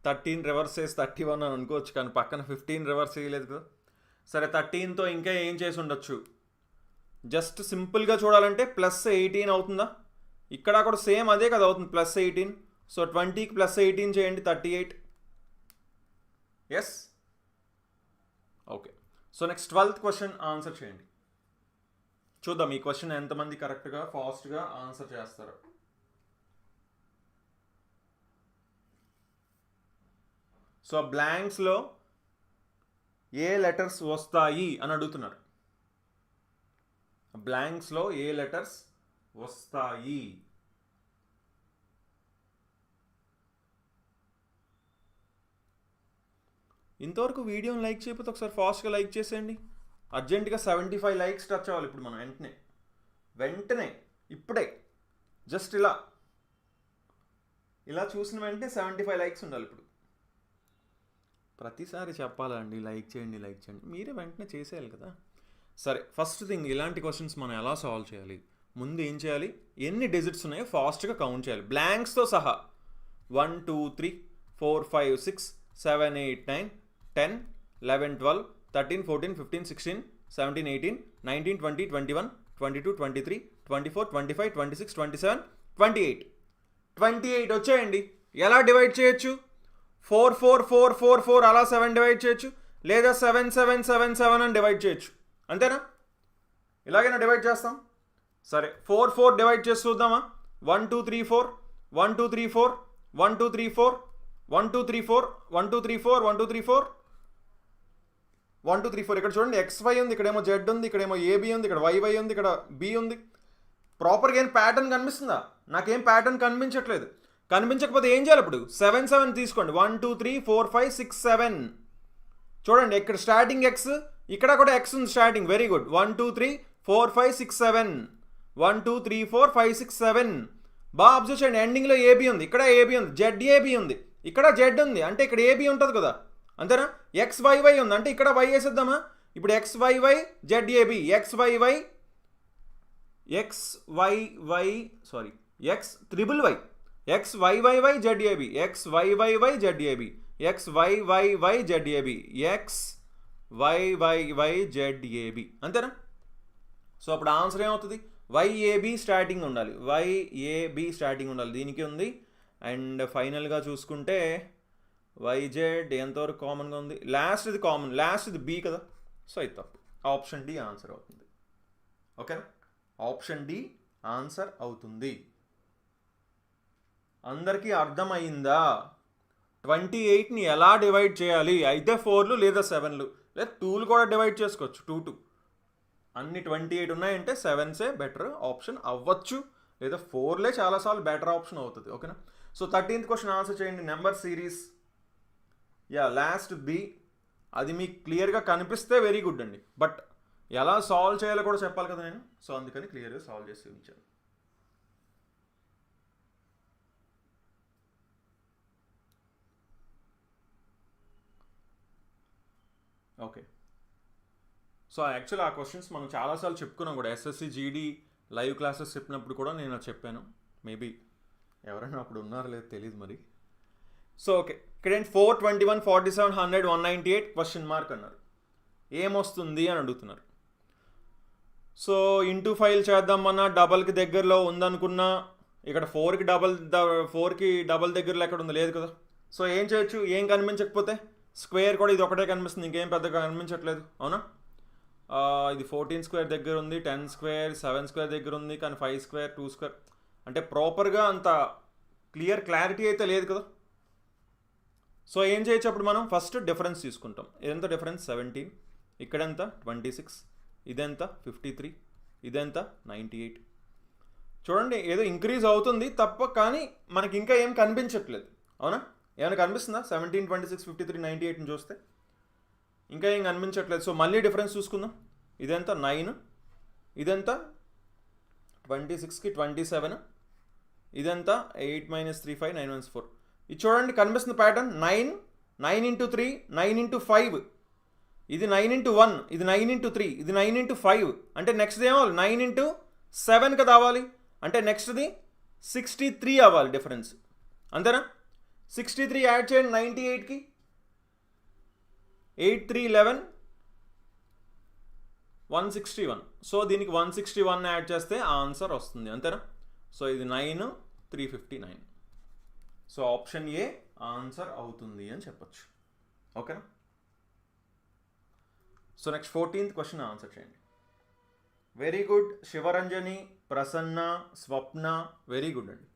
13 రివర్స్ చేసి 31 అని అనుకోవచ్చు, కానీ పక్కన 15 రివర్స్ చేయలేదు కదా. సరే, 13తో ఇంకా ఏం చేసి ఉండొచ్చు? జస్ట్ సింపుల్గా చూడాలంటే +18 అవుతుందా? ఇక్కడ కూడా సేమ్ అదే కదా అవుతుంది, +18. సో 20కి +18 చేయండి, 38. Yes. Okay. So next 12th question answer చేయండి. చూద్దాం ఈ క్వశ్చన్ ఎంతమంది కరెక్ట్గా ఫాస్ట్గా ఆన్సర్ చేస్తారు. సో బ్లాంక్స్లో ఏ లెటర్స్ వస్తాయి అని అడుగుతున్నారు. బ్లాంక్స్లో ఏ లెటర్స్ వస్తాయి? ఇంతవరకు వీడియోని లైక్ చేయకపోతే ఒకసారి ఫాస్ట్గా లైక్ చేసేయండి. అర్జెంటుగా 75 లైక్స్ టచ్ అవ్వాలి ఇప్పుడు మనం. వెంటనే ఇప్పుడే జస్ట్ ఇలా చూసిన వెంటనే 75 లైక్స్ ఉండాలి ఇప్పుడు. ప్రతిసారి చెప్పాలండి లైక్ చేయండి, మీరే వెంటనే చేసేయాలి కదా. సరే, ఫస్ట్ థింగ్ ఇలాంటి క్వశ్చన్స్ మనం ఎలా సాల్వ్ చేయాలి? ముందు ఏం చేయాలి? ఎన్ని డిజిట్స్ ఉన్నాయో ఫాస్ట్గా కౌంట్ చేయాలి, బ్లాంక్స్తో సహా. 1, 2, 3, 4, 5, 6, 7, 8, 9, 10, 11, 12, 13, 14, 15, 16, 17, 18, 19, 20, 21, 22, 23, 24, 25, 26, 27, 28. 28 వచ్చాయండి. ఎలా డివైడ్ చేయొచ్చు? 4, 4, 4, 4, 4 అలా 7 డివైడ్ చేయొచ్చు, లేదా 7, 7, 7, 7 అని డివైడ్ చేయొచ్చు. అంతేనా? ఇలాగైనా డివైడ్ చేస్తాం. సరే, 4, 4 డివైడ్ చేసి చూద్దామా? 1, 2, 3, 4, 1, 2, 3, 4, 1, 2, 3, 4, 1, 2, 3, 4, 1, 2, 3, 4, 1, 2, 3, 4, 1, 2, 3, 4. ఇక్కడ చూడండి, XY ఉంది, ఇక్కడేమో Z ఉంది, ఇక్కడేమో AB ఉంది, ఇక్కడ YY ఉంది, ఇక్కడ B ఉంది. ప్రాపర్గా ఏం ప్యాటర్న్ కనిపిస్తుందా? నాకేం ప్యాటర్న్ కనిపించట్లేదు. కనిపించకపోతే ఏం చేయాలి? ఇప్పుడు 7, 7 తీసుకోండి. 1, 2, 3, 4, 5, 6, 7. చూడండి, ఇక్కడ స్టార్టింగ్ X, ఇక్కడ కూడా X ఉంది స్టార్టింగ్. Very good. 1, 2, 3, 4, 5, 6, 7. 1, 2, 3, 4, 5, 6, 7. బాగా అబ్జర్వ్ చేయండి, ఎండింగ్లో AB ఉంది, ఇక్కడ AB ఉంది, ZAB ఉంది, ఇక్కడ Z ఉంది, అంటే ఇక్కడ AB ఉంటుంది కదా. అంతేనా? XYY ఉంది, అంటే ఇక్కడ Y వేసేద్దామా? ఇప్పుడు XYY ZAB, XYY sorry XYY XYYY ZAB, XYYY ZAB, XYYY ZAB, XYYY ZAB. అంతేనా? సో అప్పుడు ఆన్సర్ ఏమవుతుంది? YAB స్టార్టింగ్ ఉండాలి, YAB స్టార్టింగ్ ఉండాలి. దీనికి ఉంది. అండ్ ఫైనల్గా చూసుకుంటే YZ ఎంతవరకు కామన్గా ఉంది? లాస్ట్ ఇది కామన్, లాస్ట్ ఇది B కదా. సో ఇది తప్పు. ఆప్షన్ డి ఆన్సర్ అవుతుంది. ఓకేనా? ఆప్షన్ డి ఆన్సర్ అవుతుంది. అందరికీ అర్థమైందా? 28ని ఎలా డివైడ్ చేయాలి? అయితే 4లు లేదా 7లు లేదా 2లు కూడా డివైడ్ చేసుకోవచ్చు. 2, 2 అన్ని 28 ఉన్నాయంటే 7సే బెటర్ ఆప్షన్ అవ్వచ్చు, లేదా 4లే చాలాసార్లు బెటర్ ఆప్షన్ అవుతుంది. ఓకేనా? సో 13th క్వశ్చన్ ఆన్సర్ చేయండి. Number series, last B. అది మీకు క్లియర్గా కనిపిస్తే వెరీ గుడ్ అండి, బట్ ఎలా సాల్వ్ చేయాలో కూడా చెప్పాలి కదా నేను. సో అందుకని క్లియర్గా సాల్వ్ చేసి ఉంచాను. ఓకే, సో యాక్చువల్ ఆ క్వశ్చన్స్ మనం చాలాసార్లు చెప్పుకున్నాం కూడా. SSC GD లైవ్ క్లాసెస్ చెప్పినప్పుడు కూడా నేను చెప్పాను. మేబీ ఎవరైనా అప్పుడు ఉన్నారో లేదో తెలియదు మరి. సో ఓకే, ఇక్కడేంటి 421, 47, 100, 198 క్వశ్చన్ మార్క్ అన్నారు. ఏమొస్తుంది అని అడుగుతున్నారు. సో ఇంటూ 5 చేద్దామన్నా డబల్కి దగ్గరలో ఉందనుకున్నా, ఇక్కడ 4కి డబల్ దగ్గరలో ఎక్కడ ఉంది? లేదు కదా. సో ఏం చేయొచ్చు? ఏం కనిపించకపోతే స్క్వేర్ కూడా ఇది ఒకటే కనిపిస్తుంది, ఇంకేం పెద్దగా కనిపించట్లేదు. అవునా? ఇది 14 స్క్వేర్ దగ్గర ఉంది, 10 స్క్వేర్, 7 స్క్వేర్ దగ్గర ఉంది, కానీ 5 స్క్వేర్, 2 స్క్వేర్ అంటే ప్రాపర్గా అంత క్లారిటీ అయితే లేదు కదా. సో ఏం చేయొచ్చు అప్పుడు? మనం ఫస్ట్ డిఫరెన్స్ తీసుకుంటాం. ఇదెంత డిఫరెన్స్? 17. ఇక్కడెంత? 26. ఇదెంత? 53. ఇదెంత? 98. చూడండి, ఏదో ఇంక్రీజ్ అవుతుంది తప్ప, కానీ మనకి ఇంకా ఏం కనిపించట్లేదు. అవునా? ఏమైనా కనిపిస్తుందా? 17, 26, 53, 98ని చూస్తే ఇంకా ఏం కనిపించట్లేదు. సో మళ్ళీ డిఫరెన్స్ చూసుకుందాం. ఇదెంత? 9. ఇదెంత? 26కి 27. ఇదెంత? 8 - 3, 5, 9 - 4. ఇది చూడండి, కనిపిస్తుంది ప్యాటర్న్. 9, 9 × 3, 9 × 5. ఇది 9 × 1, ఇది 9 × 3, ఇది 9 × 5. అంటే నెక్స్ట్ ఏమో 9 × 7 కదా అవ్వాలి. అంటే నెక్స్ట్ది 63 అవ్వాలి డిఫరెన్స్. అంతేనా? 63 యాడ్ చేయండి 98కి. 8, 3, 11, 161. సో దీనికి 161 యాడ్ చేస్తే ఆన్సర్ వస్తుంది. అంతేనా? సో ఇది 9, 359. సో ఆప్షన్ ఏ ఆన్సర్ అవుతుంది అని చెప్పొచ్చు. ఓకేనా? So next 14th question answer చేయండి. Very good. Sivaranjani, Prasanna, Swapna, very good అండి.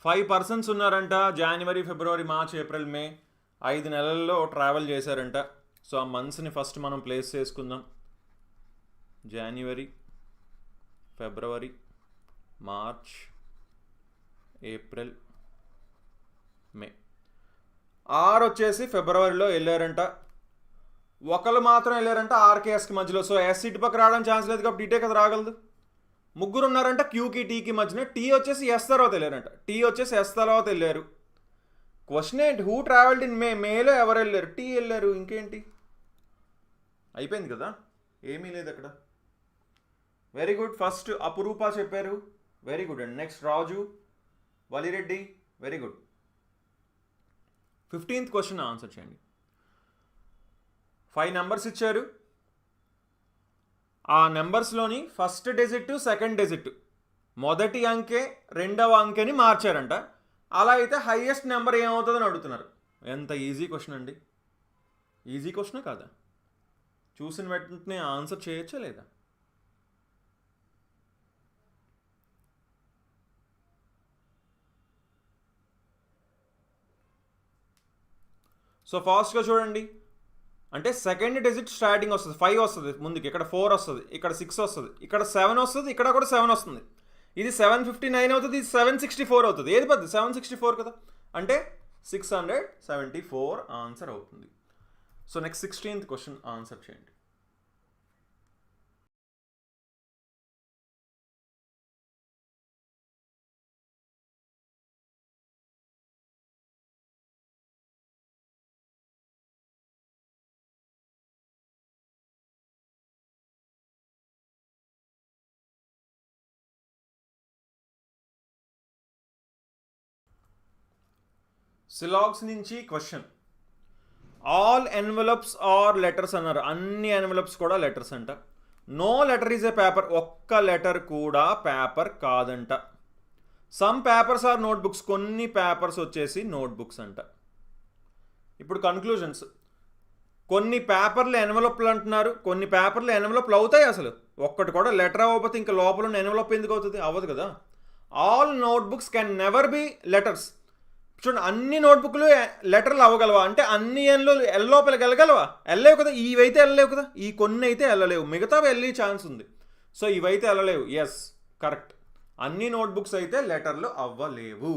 ఫైవ్ పర్సన్స్ ఉన్నారంట. జనవరి, ఫిబ్రవరి, మార్చ్, ఏప్రిల్, మే 5 నెలల్లో ట్రావెల్ చేశారంట. సో ఆ మంత్స్ని ఫస్ట్ మనం ప్లేస్ చేసుకుందాం. జనవరి, ఫిబ్రవరి, మార్చ్, ఏప్రిల్, మే. 6 వచ్చేసి ఫిబ్రవరిలో వెళ్ళారంట. ఒకళ్ళు మాత్రం వెళ్ళారంట ఆర్కేఎస్కి మధ్యలో. సో ఎస్ ఇటు పక్క రావడానికి ఛాన్స్ లేదు కాబట్టి ఇటే కదా రాగలదు. 3 ఉన్నారంట క్యూకి టీకి మధ్యన. టీ వచ్చేసి ఎస్ తర్వాత వెళ్ళారంట. టీ వచ్చేసి ఎస్ తర్వాత వెళ్ళారు. క్వశ్చన్ ఏంటి? హూ ట్రావెల్డ్ ఇన్ మేలో ఎవరు వెళ్ళారు? టీ వెళ్ళారు, ఇంకేంటి? అయిపోయింది కదా, ఏమీ లేదు అక్కడ. Very good. ఫస్ట్ అపురూప చెప్పారు, వెరీ గుడ్ అండి. Next Raju, Valireddy, very good. 15th question answer చేయండి. 5 నెంబర్స్ ఇచ్చారు. ఆ నెంబర్స్లోని ఫస్ట్ డిజిట్ సెకండ్ డిజిట్ మొదటి అంకె రెండవ అంకెని మార్చారంట. అలా అయితే హైయెస్ట్ నెంబర్ ఏమవుతుందని అడుగుతున్నారు. ఎంత ఈజీ క్వశ్చన్ అండి. ఈజీ క్వశ్చనే కాదా? చూసిన వెంటనే ఆన్సర్ చేయొచ్చా లేదా? సో ఫాస్ట్గా చూడండి. అంటే సెకండ్ డిజిట్ స్టార్టింగ్ వస్తుంది, 5 వస్తుంది ముందుకి, ఇక్కడ 4 వస్తుంది, ఇక్కడ 6 వస్తుంది, ఇక్కడ 7 వస్తుంది, ఇక్కడ కూడా 7 వస్తుంది. ఇది 759 అవుతుంది, ఇది 764 అవుతుంది. ఏది పెద్ద? 764 కదా, అంటే 674 ఆన్సర్ అవుతుంది. So next 16th question answer చేయండి. సిలాగ్స్ నుంచి question. All envelopes are letters అన్నారు. అన్ని ఎన్వలప్స్ కూడా లెటర్స్ అంట. No letter is a paper. ఒక్క లెటర్ కూడా పేపర్ కాదంట. Some papers are notebooks. కొన్ని పేపర్స్ వచ్చేసి నోట్బుక్స్ అంట. ఇప్పుడు కన్క్లూజన్స్. కొన్ని పేపర్లు ఎన్వలప్లు అంటున్నారు, కొన్ని పేపర్లు ఎన్వలప్లు అవుతాయి. అసలు ఒక్కటి కూడా లెటర్ అవ్వకపోతే ఇంకా లోపల ఉన్న ఎన్వలప్ ఎందుకు అవుతుంది? అవ్వదు కదా. All notebooks can never be letters. చూడండి, అన్ని నోట్బుక్లు లెటర్లు అవ్వగలవా అంటే అన్ని ఎల్లోపలికి వెళ్ళగలవా? వెళ్ళలేవు కదా. ఇవైతే వెళ్ళలేవు కదా, ఈ కొన్ని అయితే వెళ్ళలేవు, మిగతావి వెళ్ళే ఛాన్స్ ఉంది. సో ఇవైతే వెళ్ళలేవు. Yes, correct. అన్ని నోట్బుక్స్ అయితే లెటర్లు అవ్వలేవు.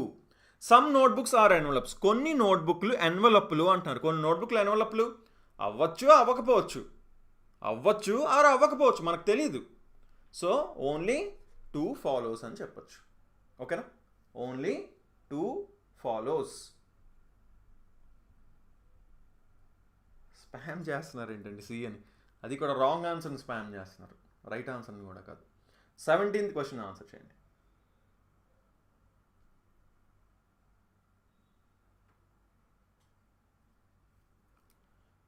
Some notebooks are envelopes. కొన్ని నోట్బుక్లు ఎన్వలప్లు అంటున్నారు. కొన్ని నోట్బుక్లు ఎన్వలప్లు అవ్వచ్చు, అవ్వకపోవచ్చు. అవ్వచ్చు ఆర్ అవ్వకపోవచ్చు, మనకు తెలీదు. సో ఓన్లీ 2 ఫాలోస్ అని చెప్పచ్చు. ఓకేనా? Only 2 follows. స్పామ్ చేస్తున్నారు ఏంటండి సి అని? అది కూడా రాంగ్ ఆన్సర్ని స్పామ్ చేస్తున్నారు, రైట్ ఆన్సర్ని కూడా కాదు. 17th క్వశ్చన్ ఆన్సర్ చేయండి.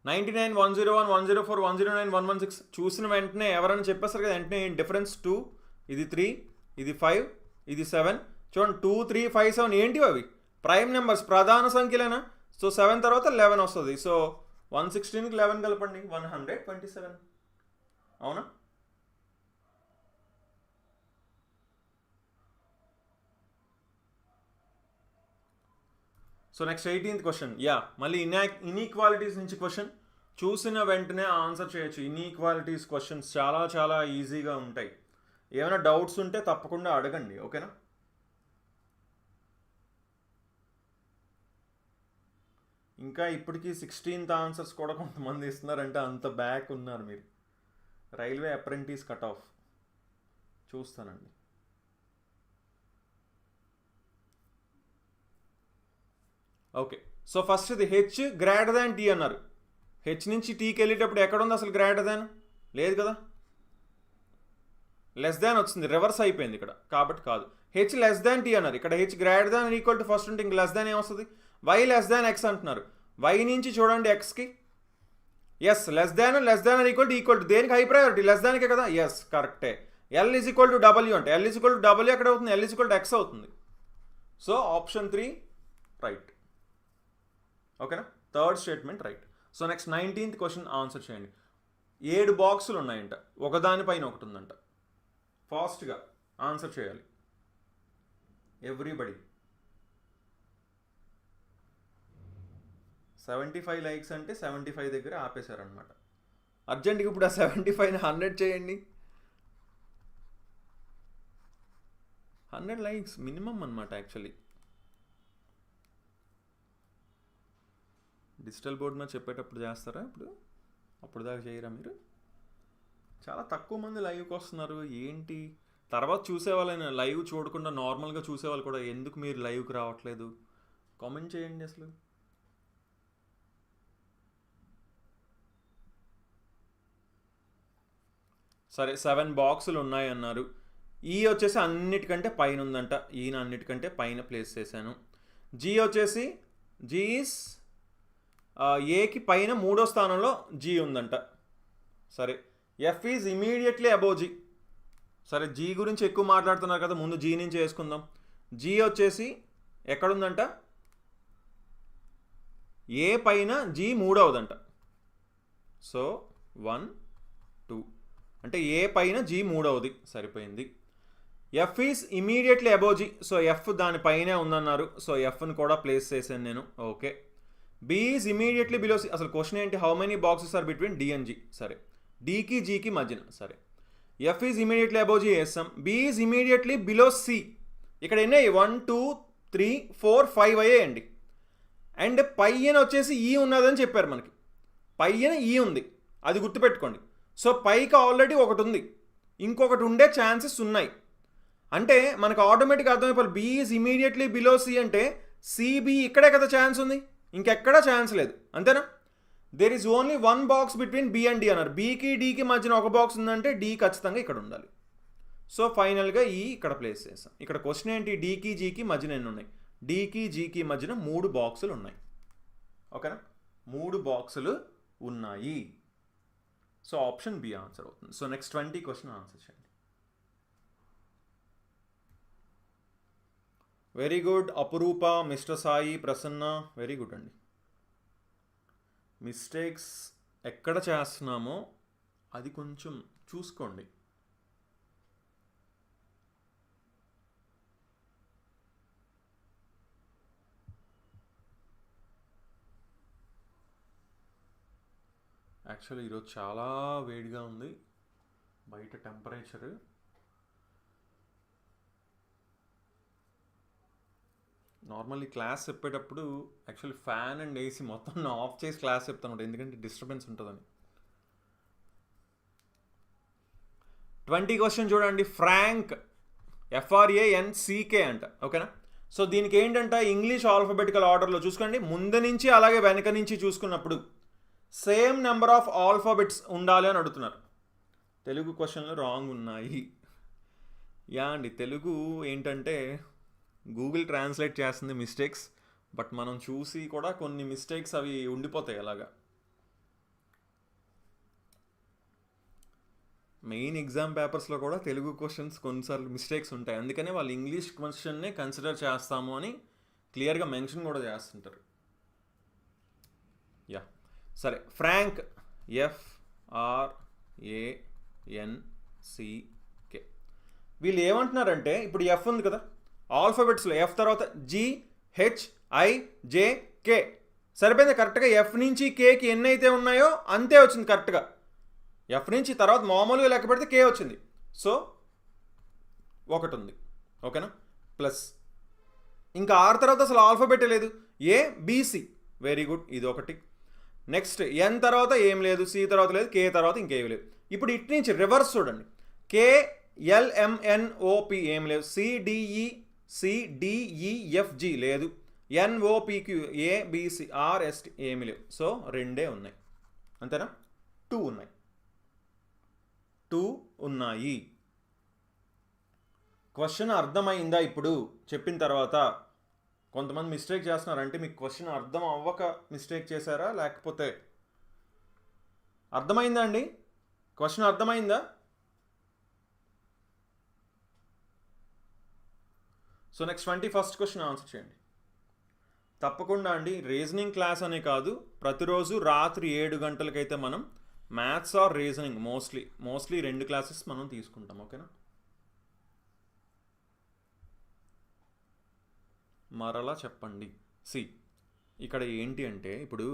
$99, $101, $104, $109, $116 చూసిన వెంటనే ఎవరైనా చెప్పేస్తారు కదా వెంటనే డిఫరెన్స్ 2, ఇది 3, ఇది 5, ఇది 7. చూడండి 2, 3, 5, 7 ఏంటివి అవి? ప్రైమ్ నెంబర్స్, ప్రధాన సంఖ్యలేనా? సో 7 తర్వాత 11 వస్తుంది. సో 116కి 11 కలపండి, 127. అవునా? So next 18th question. మళ్ళీ ఇన్ఈక్వాలిటీస్ నుంచి క్వశ్చన్. చూసిన వెంటనే ఆన్సర్ చేయొచ్చు. ఇన్ఈక్వాలిటీస్ క్వశ్చన్స్ చాలా చాలా ఈజీగా ఉంటాయి. ఏమైనా డౌట్స్ ఉంటే తప్పకుండా అడగండి, ఓకేనా? ఇంకా ఇప్పటికీ 16th ఆన్సర్స్ కూడా కొంతమంది ఇస్తున్నారంటే అంత బ్యాక్ ఉన్నారు మీరు. రైల్వే అప్రెంటిస్ కట్ ఆఫ్ చూస్తానండి. ఓకే, సో ఫస్ట్ ఇది హెచ్ గ్రేటర్ దాన్ టీ అన్నారు. హెచ్ నుంచి టీకి వెళ్ళేటప్పుడు ఎక్కడ ఉంది అసలు గ్రేటర్ దాన్? లేదు కదా, లెస్ దాన్ వచ్చింది, రివర్స్ అయిపోయింది ఇక్కడ, కాబట్టి కాదు. హెచ్ లెస్ దాన్ టీ అన్నారు. ఇక్కడ H greater than equal to first ఉంటే ఇంక లెస్ దాన్ ఏమొస్తుంది? వై లెస్ దాన్ ఎక్స్ అంటున్నారు. వై నుంచి చూడండి ఎక్స్కి, S less than equal to దేనికి హై ప్రయారిటీ? లెస్ దానికే కదా. ఎస్ కరెక్టే. L is equal to W అంటే L is equal to W ఎక్కడ అవుతుంది? L is equal to X అవుతుంది. So option 3 right. ఓకేనా? Third statement right. So next 19th question answer చేయండి. 7 బాక్సులు ఉన్నాయంట, ఒకదానిపైన ఒకటి ఉందంట. ఫాస్ట్గా ఆన్సర్ చేయాలి ఎవ్రీబడి. 75 లైక్స్ అంటే 75 దగ్గర ఆపేశారనమాట. అర్జెంట్గా ఇప్పుడు ఆ 75ని 100 చేయండి. 100 లైక్స్ మినిమం అనమాట. యాక్చువల్లీ డిజిటల్ బోర్డ్ మీద చెప్పేటప్పుడు చేస్తారా? అప్పుడు దాకా చేయరా మీరు? చాలా తక్కువ మంది లైవ్కి వస్తున్నారు ఏంటి? తర్వాత చూసేవాళ్ళైనా లైవ్ చూడకుండా నార్మల్గా చూసేవాళ్ళు కూడా ఎందుకు మీరు లైవ్కి రావట్లేదు కామెంట్ చేయండి అసలు. సరే 7 బాక్సులు ఉన్నాయి అన్నారు. ఈ వచ్చేసి అన్నిటికంటే పైన ఉందంట, ఈయన అన్నిటికంటే పైన ప్లేస్ చేశాను. జీ వచ్చేసి జీస్ ఏకి పైన 3వ స్థానంలో జీ ఉందంట. సరే F is immediately above G. సరే జీ గురించి ఎక్కువ మాట్లాడుతున్నారు కదా, ముందు జీ నుంచి వేసుకుందాం. జీ వచ్చేసి ఎక్కడుందంట, ఏ పైన జీ 3వదంట. సో 1 2 అంటే ఏ పైన జీ 3వది, సరిపోయింది. F is immediately above G, so F దానిపైనే ఉందన్నారు, సో ఎఫ్ని కూడా ప్లేస్ చేశాను నేను. Okay. B is immediately below C. అసలు క్వశ్చన్ ఏంటి, how many boxes are between D and G. సరే డీకి జీకి మధ్యన. సరే F is immediately above G వేస్తాం. B is immediately below C. ఇక్కడ ఎన్ని 1 2 3 4 5 అయ్యాయండి. అండ్ పైన వచ్చేసి ఈ ఉన్నదని చెప్పారు మనకి, పైన ఈ ఉంది, అది గుర్తుపెట్టుకోండి. సో పైకి ఆల్రెడీ ఒకటి ఉంది, ఇంకొకటి ఉండే ఛాన్సెస్ ఉన్నాయి. అంటే మనకు ఆటోమేటిక్గా అర్థమైపోవాలి, B is immediately below C అంటే సిబి ఇక్కడే కదా ఛాన్స్ ఉంది, ఇంకెక్కడా ఛాన్స్ లేదు, అంతేనా. There is only 1 box between B and D అన్నారు. బీకి డీకి మధ్యన ఒక బాక్స్ ఉందంటే డి ఖచ్చితంగా ఇక్కడ ఉండాలి. సో ఫైనల్గా ఈ ఇక్కడ ప్లేస్ చేస్తాం. ఇక్కడ క్వశ్చన్ ఏంటి, డీకి జీకి మధ్యన ఎన్ని ఉన్నాయి, డీకి జీకి మధ్యన 3 బాక్సులు ఉన్నాయి. ఓకేనా, 3 బాక్సులు ఉన్నాయి. సో ఆప్షన్ బి ఆన్సర్ అవుతుంది. సో నెక్స్ట్ 20 క్వశ్చన్ ఆన్సర్ చేయండి. వెరీ గుడ్ అపురూప, mister Sai, Prasanna, very good అండి. మిస్టేక్స్ ఎక్కడ చేస్తున్నామో అది కొంచెం చూసుకోండి. యాక్చువల్లీ ఈరోజు చాలా వేడిగా ఉంది బయట టెంపరేచర్. నార్మల్లీ క్లాస్ చెప్పేటప్పుడు యాక్చువల్లీ ఫ్యాన్ అండ్ ఏసీ మొత్తం ఆఫ్ చేసి క్లాస్ చెప్తాను, ఎందుకంటే డిస్టర్బెన్స్ ఉంటుందని. 20 క్వశ్చన్ చూడండి. ఫ్రాంక్, FRANCK అంట. ఓకేనా. సో దీనికి ఏంటంటే ఇంగ్లీష్ ఆల్ఫాబెటికల్ ఆర్డర్లో చూసుకోండి, ముందు నుంచి అలాగే వెనక నుంచి చూసుకున్నప్పుడు సేమ్ నెంబర్ ఆఫ్ ఆల్ఫాబెట్స్ ఉండాలి అని అడుగుతున్నారు. తెలుగు క్వశ్చన్లు రాంగ్ ఉన్నాయి. యా అండి, తెలుగు ఏంటంటే గూగుల్ ట్రాన్స్లేట్ చేస్తుంది మిస్టేక్స్, బట్ మనం చూసి కూడా కొన్ని మిస్టేక్స్ అవి ఉండిపోతాయి అలాగా. మెయిన్ ఎగ్జామ్ పేపర్స్లో కూడా తెలుగు క్వశ్చన్స్ కొన్నిసార్లు మిస్టేక్స్ ఉంటాయి, అందుకనే వాళ్ళు ఇంగ్లీష్ క్వశ్చన్నే కన్సిడర్ చేస్తాము అని క్లియర్గా మెన్షన్ కూడా చేస్తుంటారు. యా సరే, ఫ్రాంక్, FRANCK. వీళ్ళు ఏమంటున్నారంటే ఇప్పుడు ఎఫ్ ఉంది కదా, ఆల్ఫాబెట్స్లో ఎఫ్ తర్వాత GHIJK సరిపోయింది కరెక్ట్గా. ఎఫ్ నుంచి కేకి ఎన్ని అయితే ఉన్నాయో అంతే వచ్చింది కరెక్ట్గా. ఎఫ్ నుంచి తర్వాత మామూలుగా లెక్క పెడితే కే వచ్చింది, సో ఒకటి ఉంది. ఓకేనా, ప్లస్ ఇంకా ఆర్ తర్వాత అసలు ఆల్ఫాబెటే లేదు, ABC, వెరీ గుడ్, ఇది ఒకటి. నెక్స్ట్ ఎన్ తర్వాత ఏం లేదు, సి తర్వాత లేదు, కే తర్వాత ఇంకేం లేదు. ఇప్పుడు ఇటు నుంచి రివర్స్ చూడండి, KLMNOP ఏం లేదు, CDEFG లేదు, NOPQ ABC RST ఏమి లేవు. సో 2 ఉన్నాయి, అంతేనా. 2 ఉన్నాయి, 2 ఉన్నాయి. క్వశ్చన్ అర్థమైందా ఇప్పుడు చెప్పిన తర్వాత? కొంతమంది మిస్టేక్ చేస్తున్నారు, అంటే మీకు క్వశ్చన్ అర్థం అవ్వక మిస్టేక్ చేశారా, లేకపోతే అర్థమైందా అండి? క్వశ్చన్ అర్థమైందా? So next 21st question answer చేయండి తప్పకుండా అండి. రీజనింగ్ క్లాస్ అనే కాదు, ప్రతిరోజు రాత్రి 7 గంటలకైతే మనం maths or reasoning mostly 2 classes మనం తీసుకుంటాం. ఓకేనా. మరలా చెప్పండి. ఇక్కడ ఏంటి అంటే ఇప్పుడు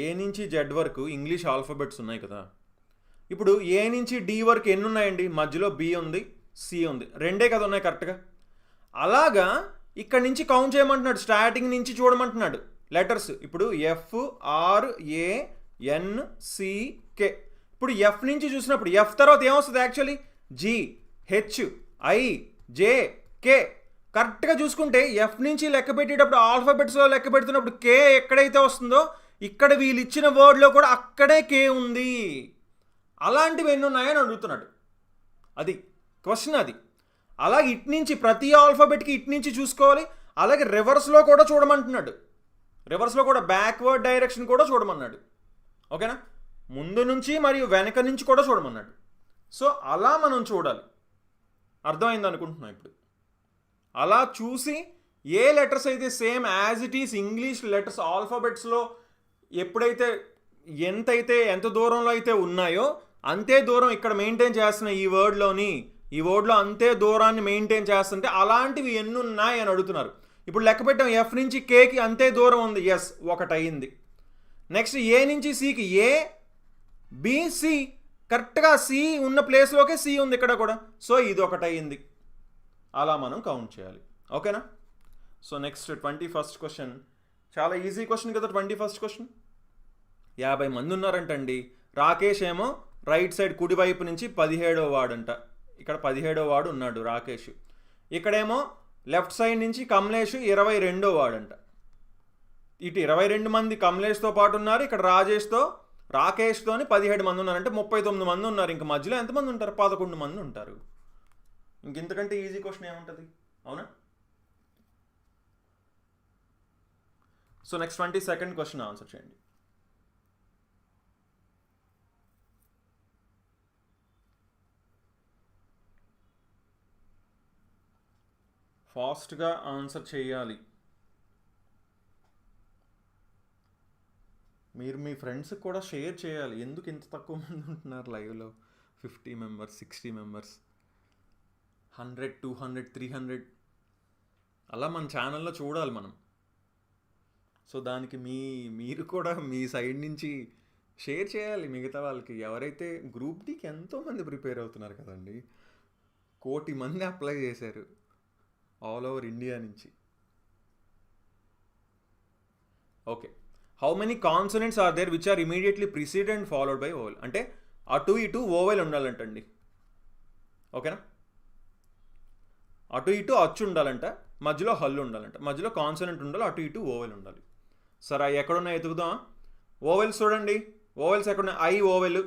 ఏ నుంచి జెడ్ వరకు ఇంగ్లీష్ ఆల్ఫాబెట్స్ ఉన్నాయి కదా. ఇప్పుడు ఏ నుంచి డి వరకు ఎన్ని ఉన్నాయండి? మధ్యలో బి ఉంది, సి ఉంది, 2 కదా ఉన్నాయి కరెక్ట్గా. అలాగా ఇక్కడ నుంచి కౌంట్ చేయమంటున్నాడు, స్టార్టింగ్ నుంచి చూడమంటున్నాడు లెటర్స్. ఇప్పుడు FRANCK. ఇప్పుడు ఎఫ్ నుంచి చూసినప్పుడు ఎఫ్ తర్వాత ఏమొస్తుంది? Actually GHIJK. కరెక్ట్గా చూసుకుంటే ఎఫ్ నుంచి లెక్క పెట్టేటప్పుడు ఆల్ఫాబెట్స్లో లెక్క పెడుతున్నప్పుడు కే ఎక్కడైతే వస్తుందో ఇక్కడ వీళ్ళు ఇచ్చిన వర్డ్లో కూడా అక్కడే కే ఉంది. అలాంటివి ఎన్ని ఉన్నాయని అడుగుతున్నాడు. అది క్వశ్చన్. అది అలాగే ఇటు నుంచి ప్రతి ఆల్ఫాబెట్కి ఇటు నుంచి చూసుకోవాలి. అలాగే రివర్స్లో కూడా చూడమంటున్నాడు. రివర్స్లో కూడా బ్యాక్వర్డ్ డైరెక్షన్ కూడా చూడమన్నాడు. ఓకేనా, ముందు నుంచి మరియు వెనక నుంచి కూడా చూడమన్నాడు. సో అలా మనం చూడాలి. అర్థమైంది అనుకుంటున్నాం. ఇప్పుడు అలా చూసి ఏ లెటర్స్ అయితే same as it is English letters ఆల్ఫాబెట్స్లో ఎప్పుడైతే ఎంత దూరంలో అయితే ఉన్నాయో అంతే దూరం ఇక్కడ మెయింటైన్ చేస్తున్న ఈ వర్డ్లో అంతే దూరాన్ని మెయింటైన్ చేస్తుంటే అలాంటివి ఎన్ని ఉన్నాయి అని అడుగుతున్నారు. ఇప్పుడు లెక్క పెట్టాం, ఎఫ్ నుంచి కేకి అంతే దూరం ఉంది. ఎస్, ఒకటి అయింది. నెక్స్ట్ ఏ నుంచి సికి ఏ బి సి, కరెక్ట్గా సి ఉన్న ప్లేస్లోకే సి ఉంది ఇక్కడ కూడా. సో ఇది ఒకటి అయింది. అలా మనం కౌంట్ చేయాలి. ఓకేనా. So next 21st question. చాలా ఈజీ క్వశ్చన్ కదా 21st క్వశ్చన్. 50 మంది ఉన్నారంటండి. రాకేష్ ఏమో రైట్ సైడ్ కుడివైపు నుంచి 17వ వార్డు. ఇక్కడ 17వ వార్డు ఉన్నాడు రాకేష్. ఇక్కడేమో లెఫ్ట్ సైడ్ నుంచి కమలేష్ 22వ వార్డు. ఇటు 22 మంది కమలేష్తో పాటు ఉన్నారు. ఇక్కడ రాకేష్తోని 17 మంది ఉన్నారంటే 39 మంది ఉన్నారు. ఇంక మధ్యలో ఎంతమంది ఉంటారు? 11 మంది ఉంటారు. ఇంకెంతకంటే ఈజీ క్వశ్చన్ ఏముంటుంది? అవునా. So next 22nd question answer చేయండి. ఫాస్ట్గా ఆన్సర్ చేయాలి. మీరు మీ ఫ్రెండ్స్కి కూడా షేర్ చేయాలి. ఎందుకు ఇంత తక్కువ మంది ఉంటున్నారు లైవ్లో? 50 మెంబర్స్, 60 మెంబర్స్, 100, 200, 300 అలా మన ఛానల్లో చూడాలి మనం. సో దానికి మీరు కూడా మీ సైడ్ నుంచి షేర్ చేయాలి మిగతా వాళ్ళకి. ఎవరైతే గ్రూప్ డీకి ఎంతోమంది ప్రిపేర్ అవుతున్నారు కదండి. 1 కోటి మంది అప్లై చేశారు ఆల్ ఓవర్ ఇండియా నుంచి. Okay, how many consonants are there which are immediately preceded and followed by vowel? అంటే అటు ఇటు ఓవెల్ ఉండాలంటండి. ఓకేనా, అటు ఇటు అచ్చు ఉండాలంట, మధ్యలో హల్లు ఉండాలంట, మధ్యలో కాన్సనెంట్ ఉండాలి, అటు ఇటు ఓవెల్ ఉండాలి. సరే అవి ఎక్కడున్నాయి ఎతుకుదాం. ఓవెల్స్ చూడండి. ఓవెల్స్ ఎక్కడున్నాయి? ఐ ఓవెల్,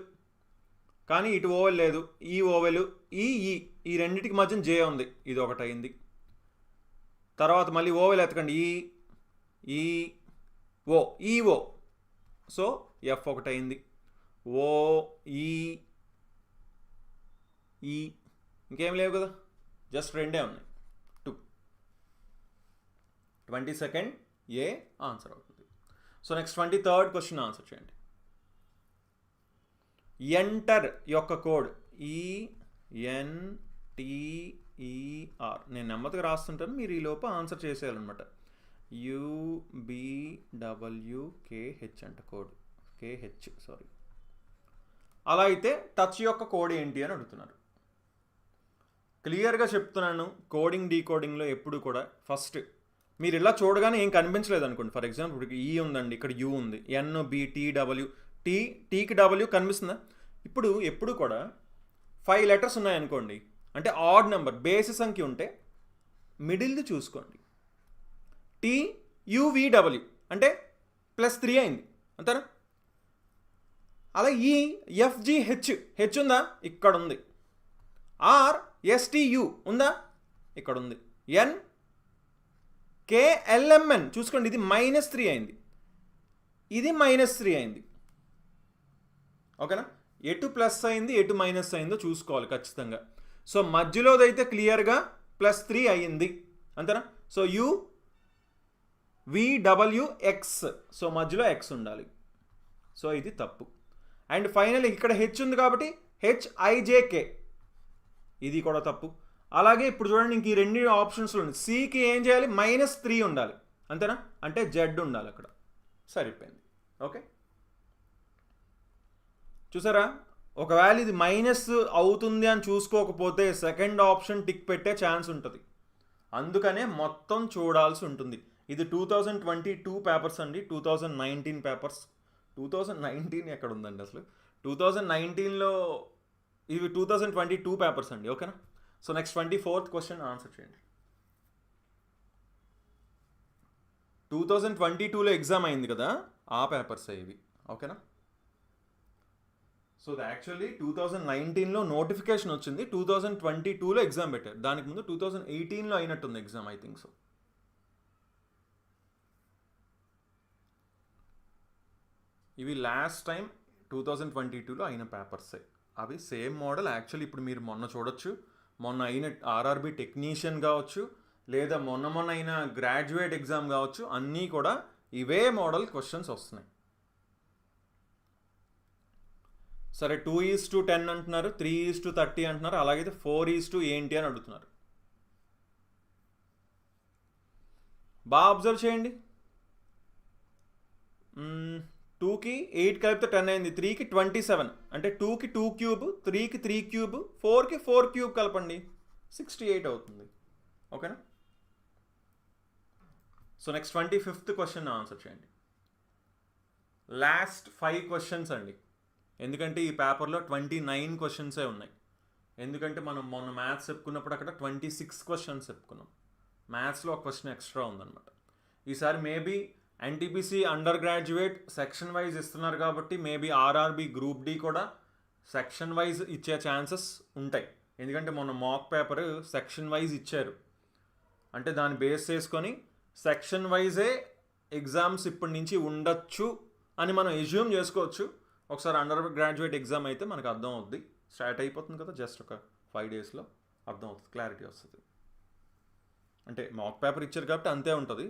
కానీ ఇటు ఓవెల్ లేదు. ఈ ఓవెల్, ఈ రెండింటికి మధ్య జే ఉంది. ఇది ఒకటి అయింది. తర్వాత మళ్ళీ ఓవెల్ ఎతకండి. ఈఓ, సో ఎఫ్ ఒకటి అయింది. ఓ ఈ ఇంకేం లేవు కదా, జస్ట్ 2 ఉన్నాయి. 2. 22nd ఏ ఆన్సర్ అవుతుంది. So next 23rd question answer చేయండి. ఎంటర్ యొక్క కోడ్ ENTER. నేను నెమ్మదిగా రాస్తుంటాను, మీరు ఈ లోపు ఆన్సర్ చేసేయాలన్నమాట. UBWKH అంట కోడ్. KH sorry. అలా అయితే టచ్ యొక్క కోడ్ ఏంటి అని అడుగుతున్నారు. క్లియర్గా చెప్తున్నాను, కోడింగ్ డీకోడింగ్లో ఎప్పుడు కూడా ఫస్ట్ మీరు ఇలా చూడగానే ఏం కనిపించలేదు అనుకోండి. ఫర్ ఎగ్జాంపుల్ ఇప్పుడు ఈ ఉందండి, ఇక్కడ యూ ఉంది, NBTW, టీకి W కనిపిస్తుందా? ఇప్పుడు ఎప్పుడు కూడా 5 లెటర్స్ ఉన్నాయనుకోండి, అంటే ఆడ్ నెంబర్ బేసి సంఖ్య ఉంటే మిడిల్ది చూసుకోండి. TUVW అంటే +3 అయింది అంతేనా. అలా FGH ఉందా? ఇక్కడ ఉంది. RSTU ఉందా? ఇక్కడ ఉంది. NKLMN చూసుకోండి, ఇది -3 అయింది, ఇది -3 అయింది. ఓకేనా, ఎటు ప్లస్ అయింది ఎటు మైనస్ అయిందో చూసుకోవాలి ఖచ్చితంగా. సో మధ్యలోదైతే క్లియర్గా +3 అయ్యింది అంతేనా. సో UVWX, సో మధ్యలో X ఉండాలి. సో ఇది తప్పు. అండ్ ఫైనల్ ఇక్కడ హెచ్ ఉంది కాబట్టి HIJK, ఇది కూడా తప్పు. అలాగే ఇప్పుడు చూడండి, ఇంక ఈ 2 ఆప్షన్స్లో ఉంది. సికి ఏం చేయాలి? -3 ఉండాలి అంతేనా, అంటే జెడ్ ఉండాలి అక్కడ. సరిపోయింది. ఓకే, చూసారా? ఒకవేళ ఇది మైనస్ అవుతుంది అని చూసుకోకపోతే సెకండ్ ఆప్షన్ టిక్ పెట్టే ఛాన్స్ ఉంటుంది. అందుకనే మొత్తం చూడాల్సి ఉంటుంది. ఇది 2022 పేపర్స్ అండి, 2019 పేపర్స్. 2019 ఎక్కడ ఉందండి అసలు? 2019లో ఇవి 2022 పేపర్స్ అండి. ఓకేనా. So next 24th question answer చేయండి. 2022లో ఎగ్జామ్ అయింది కదా, ఆ పేపర్స్ ఇవి. ఓకేనా? సో యాక్చువల్లీ 2019లో నోటిఫికేషన్ వచ్చింది, 2022లో ఎగ్జామ్ పెట్టారు. దానికి ముందు 2018లో అయినట్టుంది ఎగ్జామ్, ఐ థింక్ సో. ఇవి లాస్ట్ టైం 2022లో అయిన పేపర్సే. అవి సేమ్ మోడల్. యాక్చువల్లీ ఇప్పుడు మీరు మొన్న చూడొచ్చు, మొన్న అయిన ఆర్ఆర్బి టెక్నీషియన్ కావచ్చు, లేదా మొన్న అయిన గ్రాడ్యుయేట్ ఎగ్జామ్ కావచ్చు, అన్నీ కూడా ఇవే మోడల్ క్వశ్చన్స్ వస్తున్నాయి. సరే, 2:10 అంటున్నారు, 3:30 అంటున్నారు, అలాగైతే 4:2 ఏంటి అని అడుగుతున్నారు. బాగా అబ్జర్వ్ చేయండి. 2కి 8 కలిపితే 10 అయింది, 3కి 27, అంటే 2కి 2 క్యూబ్, 3కి 3 క్యూబ్, 4కి 4 క్యూబ్ కలపండి, 68 అవుతుంది. ఓకేనా? So next 25th question answer చేయండి. లాస్ట్ 5 క్వశ్చన్స్ అండి, ఎందుకంటే ఈ పేపర్లో 29 క్వశ్చన్సే ఉన్నాయి. ఎందుకంటే మనం మొన్న మ్యాథ్స్ చెప్పుకున్నప్పుడు అక్కడ 26 క్వశ్చన్స్ చెప్పుకున్నాం. మ్యాథ్స్లో ఒక క్వశ్చన్ ఎక్స్ట్రా ఉందన్నమాట. ఈసారి maybe NTPC under graduate section wise ఇస్తున్నారు కాబట్టి మేబీ ఆర్ఆర్బి గ్రూప్ డి కూడా సెక్షన్ వైజ్ ఇచ్చే ఛాన్సెస్ ఉంటాయి. ఎందుకంటే మొన్న మాక్ పేపర్ సెక్షన్ వైజ్ ఇచ్చారు, అంటే దాన్ని బేస్ చేసుకొని సెక్షన్ వైజే ఎగ్జామ్స్ ఇప్పటి నుంచి ఉండొచ్చు అని మనం ఎజ్యూమ్ చేసుకోవచ్చు. ఒకసారి అండర్ గ్రాడ్యుయేట్ ఎగ్జామ్ అయితే మనకు అర్థం అవుద్ది, స్టార్ట్ అయిపోతుంది కదా, జస్ట్ ఒక 5 daysలో అర్థం అవుతుంది, క్లారిటీ వస్తుంది. అంటే మాక్ పేపర్ ఇచ్చారు కాబట్టి అంతే ఉంటుంది.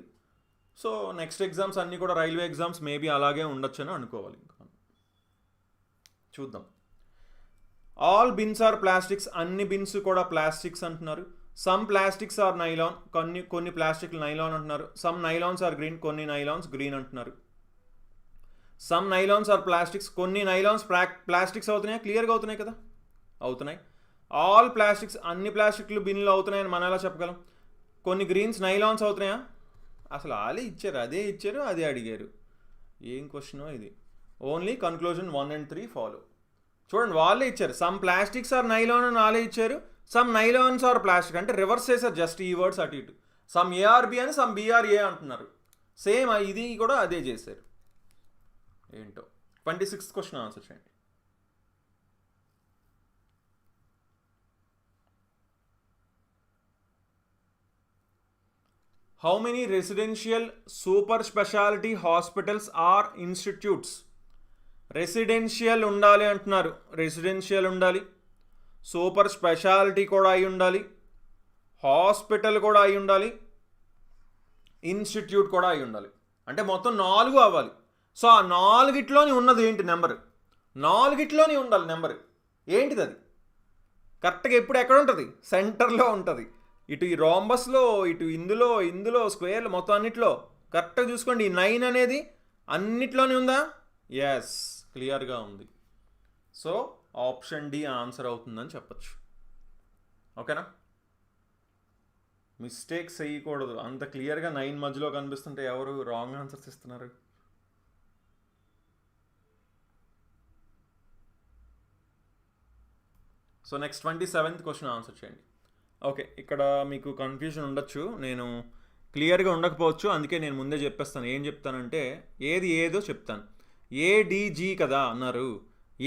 సో నెక్స్ట్ ఎగ్జామ్స్ అన్నీ కూడా రైల్వే ఎగ్జామ్స్ మేబీ అలాగే ఉండొచ్చు అని అనుకోవాలి. ఇంకా చూద్దాం. ఆల్ బిన్స్ ఆర్ ప్లాస్టిక్స్, అన్ని బిన్స్ కూడా ప్లాస్టిక్స్ అంటున్నారు. సమ్ ప్లాస్టిక్స్ ఆర్ నైలాన్, కొన్ని ప్లాస్టిక్లు నైలాన్ అంటున్నారు. సమ్ నైలాన్స్ ఆర్ గ్రీన్, కొన్ని నైలాన్స్ గ్రీన్ అంటున్నారు. సమ్ నైలాన్స్ ఆర్ ప్లాస్టిక్స్, కొన్ని నైలాన్స్ ప్లాస్టిక్స్ అవుతున్నాయా? క్లియర్గా అవుతున్నాయి కదా, అవుతున్నాయి. ఆల్ ప్లాస్టిక్స్, అన్ని ప్లాస్టిక్లు బిన్లు అవుతున్నాయని మనం ఎలా చెప్పగలం? కొన్ని గ్రీన్స్ నైలాన్స్ అవుతున్నాయా? అసలు వాళ్ళే ఇచ్చారు, అదే ఇచ్చారు, అదే అడిగారు. ఏం క్వశ్చనో ఇది. Only conclusion 1 and 3 follow. చూడండి, వాళ్ళే ఇచ్చారు. సమ్ ప్లాస్టిక్స్ ఆర్ నైలాన్ అని వాళ్ళే ఇచ్చారు, సమ్ నైలాన్స్ ఆర్ ప్లాస్టిక్ అంటే రివర్స్ చేశారు జస్ట్ ఈ వర్డ్స్ అటు ఇటు. సమ్ ఏఆర్బి అని సమ్ బీఆర్ఏ అంటున్నారు. సేమ్ ఇది కూడా అదే చేశారు. ఏంటో. 26th క్వశ్చన్ ఆన్సర్ చేయండి. How many residential super speciality hospitals are institutes? Residential ఉండాలి అంటున్నారు, రెసిడెన్షియల్ ఉండాలి, సూపర్ స్పెషాలిటీ కూడా అయి ఉండాలి, హాస్పిటల్ కూడా అయి ఉండాలి, ఇన్స్టిట్యూట్ కూడా అయి ఉండాలి. అంటే మొత్తం 4 అవ్వాలి. సో ఆ 4 ఉన్నది ఏంటి నెంబర్? 4 ఉండాలి నెంబర్. ఏంటిది అది? కరెక్ట్గా ఎప్పుడు ఎక్కడ ఉంటుంది? సెంటర్లో ఉంటుంది. ఇటు ఈ రాంబస్లో, ఇటు ఇందులో స్క్వేర్లు, మొత్తం అన్నిట్లో కరెక్ట్గా చూసుకోండి. ఈ 9 అనేది అన్నిట్లోనే ఉందా? ఎస్, క్లియర్గా ఉంది. సో ఆప్షన్ డి ఆన్సర్ అవుతుందని చెప్పచ్చు. ఓకేనా? మిస్టేక్స్ చేయకూడదు. అంత క్లియర్గా 9 మధ్యలో కనిపిస్తుంటే ఎవరు రాంగ్ ఆన్సర్స్ ఇస్తున్నారు? So next 27th question answer చేయండి. ఓకే, ఇక్కడ మీకు కన్ఫ్యూజన్ ఉండొచ్చు, నేను క్లియర్గా ఉండకపోవచ్చు, అందుకే నేను ముందే చెప్పేస్తాను. ఏం చెప్తానంటే ఏది ఏదో చెప్తాను. ఏడిజీ కదా అన్నారు.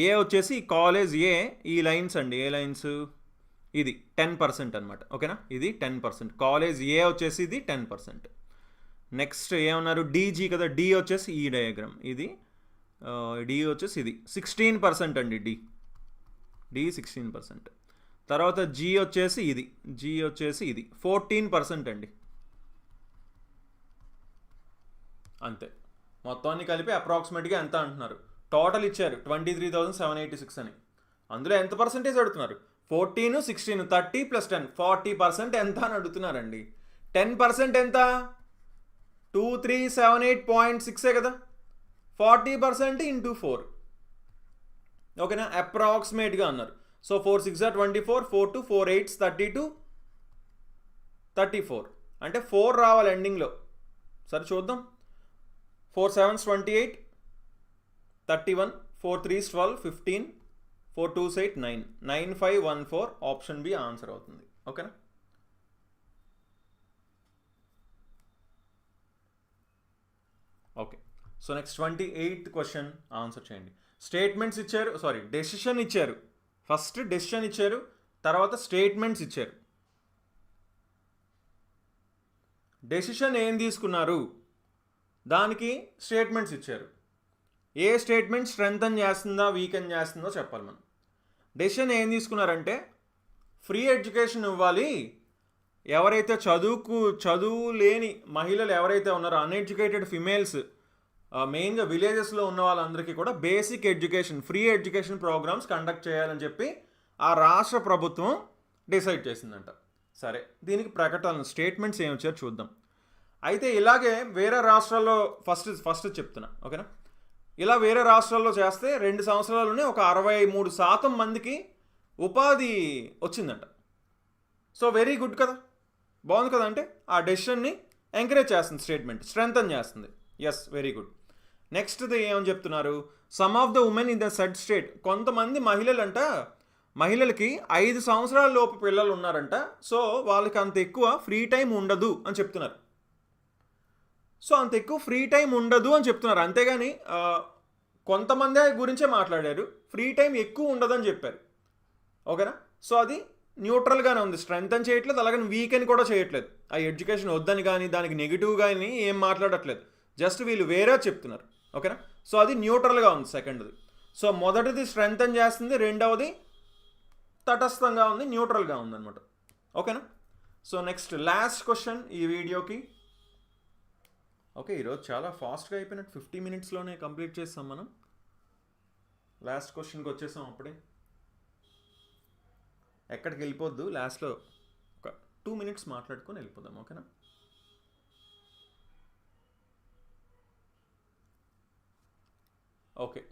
ఏ వచ్చేసి కాలేజ్ ఏ, ఈ లైన్స్ అండి, ఏ లైన్స్? ఇది 10% అనమాట. ఓకేనా? ఇది 10%. కాలేజ్ ఏ వచ్చేసి ఇది 10%. నెక్స్ట్ ఏమన్నారు? డీజీ కదా, డి వచ్చేసి ఈ డయాగ్రామ్, ఇది డి వచ్చేసి ఇది 16% అండి. డి 16%. తర్వాత జీ వచ్చేసి ఇది 14% అండి. అంతే. మొత్తాన్ని కలిపి అప్రాక్సిమేట్గా ఎంత అంటున్నారు? టోటల్ ఇచ్చారు 23,786 అని. అందులో ఎంత పర్సెంటేజ్ అడుగుతున్నారు? 14, 16, 30 + 10, 40% ఎంత అని అడుగుతున్నారండి. 10% ఎంత? 2378.6 కదా. 40% × 4. ఓకేనా? అప్రాక్సిమేట్గా అన్నారు. సో 4 6 are 24, 4 2 4 8 32 34, అంటే 4 రావాలి ఎండింగ్లో. సరే చూద్దాం. 4 7 28, 31, 4 3 12, 15, 4 2 8 9, 9 5 1 4. ఆప్షన్ బి ఆన్సర్ అవుతుంది. ఓకేనా? So next 28th question answer చేయండి. స్టేట్మెంట్స్ ఇచ్చారు, డెసిషన్ ఇచ్చారు. ఫస్ట్ డెసిషన్ ఇచ్చారు, తర్వాత స్టేట్మెంట్స్ ఇచ్చారు. డెసిషన్ ఏం తీసుకున్నారు, దానికి స్టేట్మెంట్స్ ఇచ్చారు. ఏ స్టేట్మెంట్ స్ట్రెంగ్తన్ చేస్తుందా వీకెన్ చేస్తుందో చెప్పాలి మనం. డెసిషన్ ఏం తీసుకున్నారంటే ఫ్రీ ఎడ్యుకేషన్ ఇవ్వాలి, ఎవరైతే చదువు లేని మహిళలు ఎవరైతే ఉన్నారో అన్ఎడ్యుకేటెడ్ ఫిమేల్స్, మెయిన్గా విలేజెస్లో ఉన్న వాళ్ళందరికీ కూడా basic education, free education programmes conduct చేయాలని చెప్పి ఆ రాష్ట్ర ప్రభుత్వం డిసైడ్ చేసిందంట. సరే, దీనికి ప్రకటన స్టేట్మెంట్స్ ఏమి వచ్చారో చూద్దాం. అయితే ఇలాగే వేరే రాష్ట్రాల్లో ఫస్ట్ చెప్తున్నా, ఓకేనా. ఇలా వేరే రాష్ట్రాల్లో చేస్తే 2 సంవత్సరాల్లోనే ఒక 63% మందికి ఉపాధి వచ్చిందంట. సో వెరీ గుడ్ కదా, బాగుంది కదా. అంటే ఆ డెసిషన్ని ఎంకరేజ్ చేస్తుంది స్టేట్మెంట్, స్ట్రెంగ్తన్ చేస్తుంది. Yes, very good. నెక్స్ట్ది ఏమని చెప్తున్నారు, some of the women in the said state, కొంతమంది మహిళలకి 5 సంవత్సరాల లోపు పిల్లలు ఉన్నారంట. సో వాళ్ళకి అంత ఎక్కువ ఫ్రీ టైం ఉండదు అని చెప్తున్నారు. అంత ఎక్కువ ఫ్రీ టైం ఉండదు అని చెప్తున్నారు, అంతేగాని కొంతమంది గురించే మాట్లాడారు, ఫ్రీ టైం ఎక్కువ ఉండదని చెప్పారు, ఓకేనా. సో అది న్యూట్రల్గానే ఉంది, స్ట్రెంగ్తన్ చేయట్లేదు, అలాగే వీకెన్ కూడా చేయట్లేదు. ఆ ఎడ్యుకేషన్ వద్దని కానీ దానికి నెగిటివ్ కానీ ఏం మాట్లాడట్లేదు, జస్ట్ వీళ్ళు వేరే చెప్తున్నారు, ఓకేనా. సో అది న్యూట్రల్గా ఉంది సెకండ్ది. సో మొదటిది స్ట్రెంగ్తన్ చేస్తుంది, రెండవది తటస్థంగా ఉంది, న్యూట్రల్గా ఉంది అనమాట, ఓకేనా. సో నెక్స్ట్ లాస్ట్ క్వశ్చన్ ఈ వీడియోకి. ఓకే, ఈరోజు చాలా ఫాస్ట్గా అయిపోయినట్టు, 50 minutesలోనే కంప్లీట్ చేస్తాం మనం. లాస్ట్ క్వశ్చన్కి వచ్చేసాం అప్పుడే, ఎక్కడికి వెళ్ళిపోద్దు, లాస్ట్లో ఒక 2 minutes మాట్లాడుకొని వెళ్ళిపోదాం, ఓకేనా. ఓకే,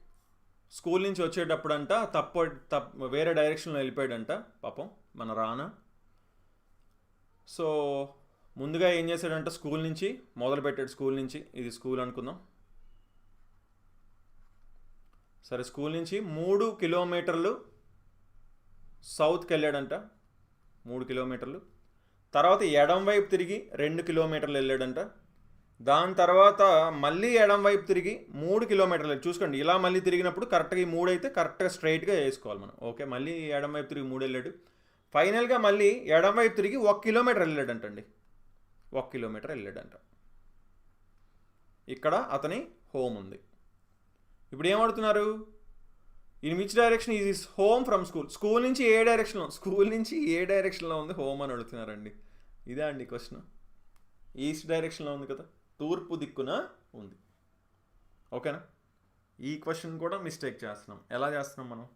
స్కూల్ నుంచి వచ్చేటప్పుడు అంట వేరే డైరెక్షన్లో వెళ్ళిపోయాడంట పాపం మన రానా. సో ముందుగా ఏం చేశాడంటే స్కూల్ నుంచి మొదలుపెట్టాడు, స్కూల్ నుంచి, ఇది స్కూల్ అనుకుందాం, సరే. స్కూల్ నుంచి 3 kilometers సౌత్కి వెళ్ళాడంట, 3 kilometers. తర్వాత ఎడం వైపు తిరిగి 2 kilometers వెళ్ళాడంట. దాని తర్వాత మళ్ళీ ఎడం వైపు తిరిగి 3 kilometers. చూసుకోండి, ఇలా మళ్ళీ తిరిగినప్పుడు కరెక్ట్గా ఈ 3 అయితే కరెక్ట్గా స్ట్రైట్గా వేసుకోవాలి మనం, ఓకే. మళ్ళీ ఎడం వైపు తిరిగి 3 వెళ్ళాడు. ఫైనల్గా మళ్ళీ ఎడం వైపు తిరిగి 1 kilometer వెళ్ళాడంటండి, 1 kilometer వెళ్ళాడంట. ఇక్కడ అతని హోమ్ ఉంది. ఇప్పుడు ఏమడుతున్నారు, in which direction is his home from school, school నుంచి ఏ డైరెక్షన్లో ఉంది హోమ్ అని అడుగుతున్నారండి. ఇదే అండి క్వశ్చన్. ఈస్ట్ డైరెక్షన్లో ఉంది కదా, తూర్పు దిక్కున ఉంది, ఓకేనా. ఈ క్వశ్చన్ కూడా మిస్టేక్ చేస్తున్నాం. ఎలా చేస్తున్నాం మనం